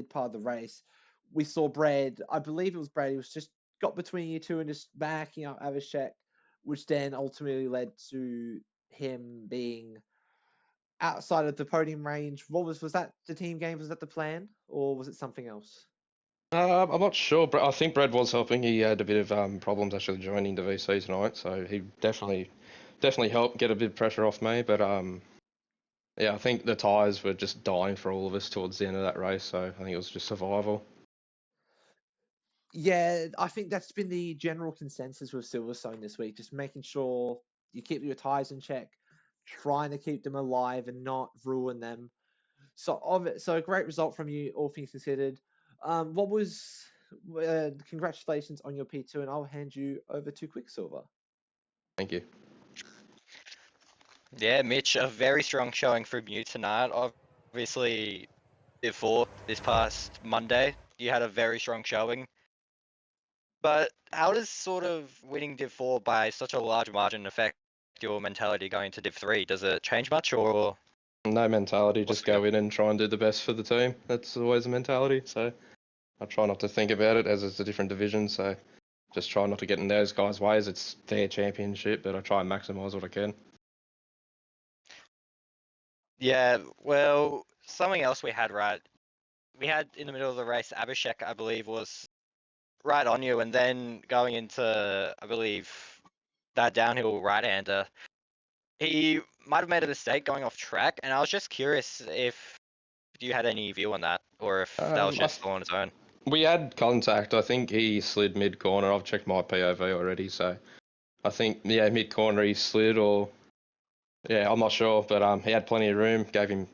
part of the race, we saw Brad. I believe it was Brad. He was just got between you two and just backing up Avishek, which then ultimately led to him being outside of the podium range. What was that the team game? Was that the plan, or was it something else? I'm not sure, but I think Brad was helping. He had a bit of problems actually joining the VC tonight, so he definitely helped get a bit of pressure off me. But yeah, I think the tyres were just dying for all of us towards the end of that race, so I think it was just survival. Yeah, I think that's been the general consensus with Silverstone this week. Just making sure you keep your tyres in check, trying to keep them alive and not ruin them. So a great result from you, all things considered. What was congratulations on your P2, and I'll hand you over to Quicksilver. Thank you. Yeah, Mitch, a very strong showing from you tonight. Obviously, before this past Monday, you had a very strong showing. But how does sort of winning Div 4 by such a large margin affect your mentality going to Div 3? Does it change much, or No mentality, what's just the go in and try and do the best for the team. That's always the mentality. So I try not to think about it as it's a different division. So just try not to get in those guys' ways. It's their championship, but I try and maximise what I can. Yeah, well, something else we had, right? We had in the middle of the race, Abhishek, I believe, was right on you, and then going into, I believe, that downhill right-hander, he might have made a mistake going off track, and I was just curious if you had any view on that, or if that was just all on its own. We had contact. I think he slid mid corner. I've checked my POV already, so I think mid corner he slid, or I'm not sure, but he had plenty of room. Gave him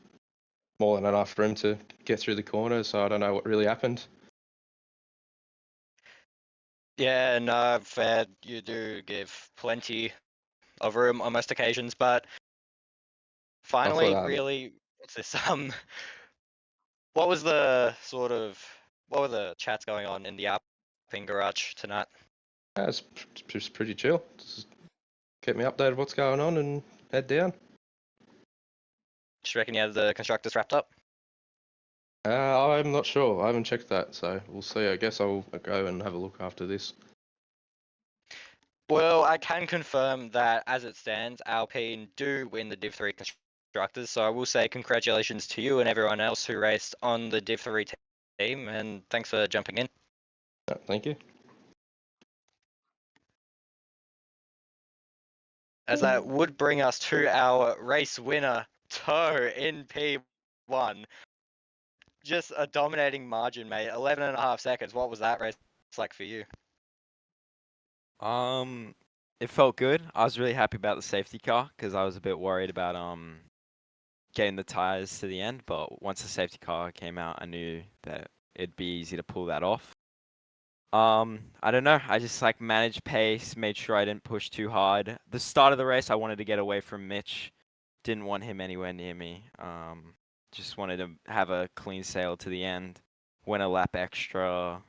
more than enough room to get through the corner. So I don't know what really happened. Yeah, no, fair. You do give plenty of room on most occasions, but finally, really, what's this? What was the what were the chats going on in the Alpine garage tonight? It's just pretty chill. Just keep me updated what's going on and head down. Just reckon you had the constructors wrapped up? I'm not sure. I haven't checked that, so we'll see. I guess I'll go and have a look after this. Well, I can confirm that as it stands, Alpine do win the Div 3 constructors, so I will say congratulations to you and everyone else who raced on the Div 3 team, and thanks for jumping in. Thank you. As that would bring us to our race winner, Toe in P1. Just a dominating margin, mate. 11.5 seconds. What was that race like for you? It felt good. I was really happy about the safety car because I was a bit worried about getting the tires to the end. But once the safety car came out, I knew that it'd be easy to pull that off. I don't know. I just like managed pace, made sure I didn't push too hard. The start of the race, I wanted to get away from Mitch. Didn't want him anywhere near me. Just wanted to have a clean sail to the end. Went a lap extra.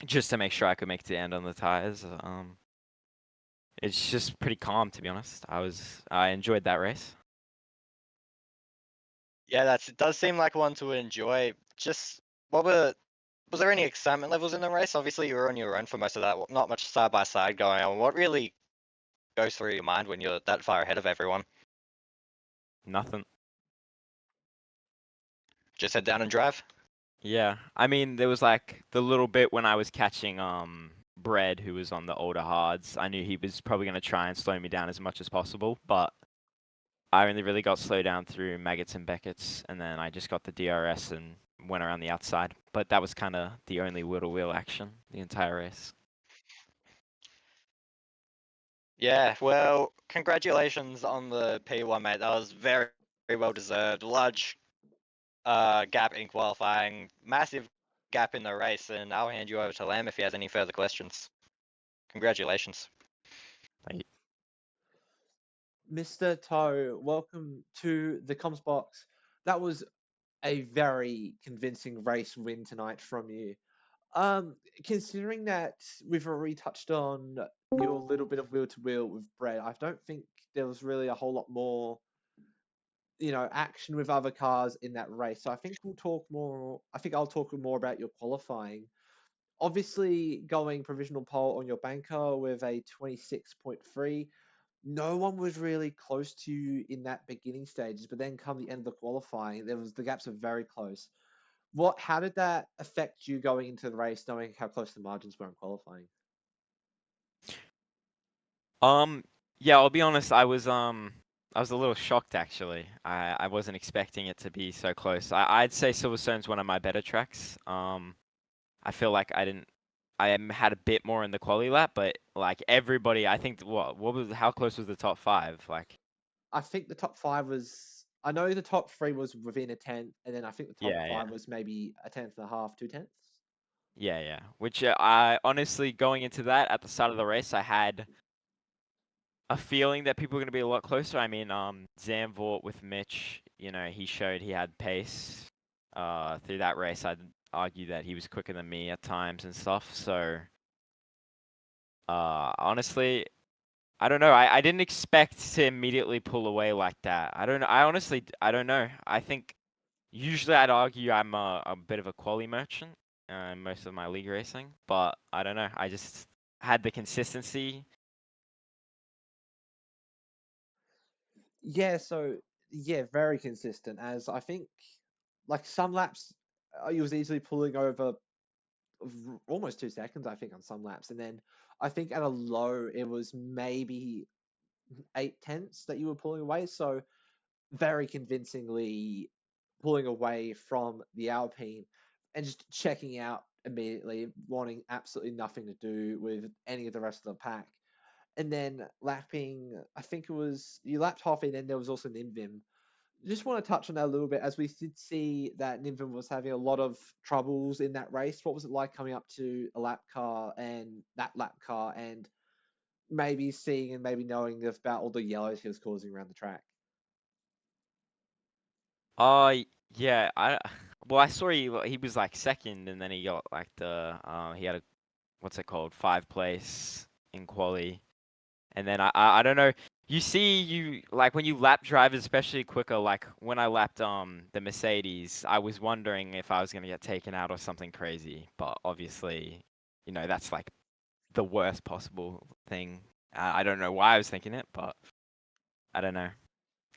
Just to make sure I could make it to the end on the tires. It's just pretty calm, to be honest. I enjoyed that race. Yeah, it does seem like one to enjoy. Just was there any excitement levels in the race? Obviously, you were on your own for most of that. Not much side by side going on. What really goes through your mind when you're that far ahead of everyone? Nothing. Just head down and drive. Yeah, I mean, there was like the little bit when I was catching Bread, who was on the older hards. I knew he was probably going to try and slow me down as much as possible, but I only really got slowed down through Maggots and Beckett's, and then I just got the DRS and went around the outside. But that was kind of the only wheel-to-wheel action the entire race. Yeah, well, congratulations on the P1, mate. That was very, very well deserved. Large gap in qualifying, massive gap in the race, and I'll hand you over to Lam if he has any further questions. Congratulations. Thank you. Mr. Toe, welcome to the comms box. That was a very convincing race win tonight from you. Considering that we've already touched on your little bit of wheel to wheel with Brett, I don't think there was really a whole lot more, action with other cars in that race. So I think we'll talk more. I think I'll talk more about your qualifying. Obviously, going provisional pole on your banker with a 26.3. No one was really close to you in that beginning stages, but then come the end of the qualifying, the gaps were very close. How did that affect you going into the race, knowing how close the margins were in qualifying? Yeah, I'll be honest, I was a little shocked actually. I wasn't expecting it to be so close. I'd say Silverstone's one of my better tracks. I feel like had a bit more in the quali lap, but like everybody, I think how close was the top five? Like, I think the top five was. I know the top three was within a tenth, and then I think the top yeah, five was maybe a tenth and a half, 2/10. yeah. Which I honestly, going into that at the start of the race, I had a feeling that people were going to be a lot closer. I mean, Zandvoort with Mitch, he showed he had pace. Through that race, I'd argue that he was quicker than me at times and stuff. So, honestly, I don't know. I didn't expect to immediately pull away like that. I don't know. I don't know. I think usually I'd argue I'm a bit of a quali merchant in most of my league racing, but I don't know. I just had the consistency. Yeah, very consistent. As I think, like some laps, he was easily pulling over almost 2 seconds, I think, on some laps, and then I think at a low it was maybe 8/10 that you were pulling away. So very convincingly pulling away from the Alpine and just checking out immediately, wanting absolutely nothing to do with any of the rest of the pack. And then lapping, I think it was you lapped half in, and there was also Nimvim. Just want to touch on that a little bit, as we did see that Nimvim was having a lot of troubles in that race. What was it like coming up to a lap car and that lap car, and maybe seeing and maybe knowing about all the yellows he was causing around the track? Yeah, I saw he was like second, and then he got like he had a what's it called, 5th place in quali, and then I don't know. You like when you lap drivers, especially quicker. Like when I lapped the Mercedes, I was wondering if I was gonna get taken out or something crazy, but obviously, that's like the worst possible thing. I don't know why I was thinking it, but I don't know.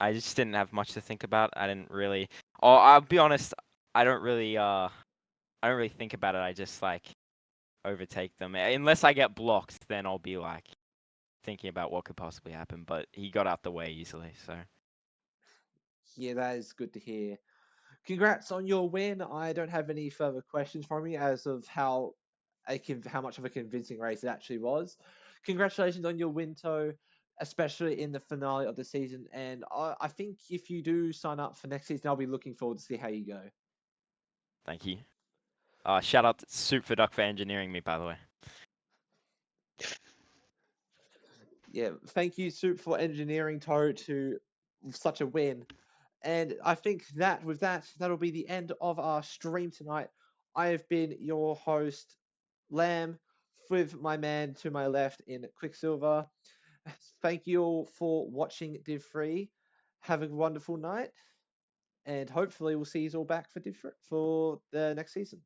I just didn't have much to think about. I didn't really. Oh, I'll be honest. I don't really. I don't really think about it. I just like overtake them. Unless I get blocked, then I'll be like thinking about what could possibly happen. But he got out the way easily, so. Yeah, that is good to hear. Congrats on your win. I don't have any further questions from you as of how much of a convincing race it actually was. Congratulations on your win, Toe, especially in the finale of the season. And I think if you do sign up for next season, I'll be looking forward to see how you go. Thank you. Shout out to Soup for Duck for engineering me, by the way. Yeah, thank you, Soup, for engineering Toe to such a win. And I think that with that, that'll be the end of our stream tonight. I have been your host, Lamb, with my man to my left in Quicksilver. Thank you all for watching Div 3. Have a wonderful night, and hopefully we'll see you all back for the next season.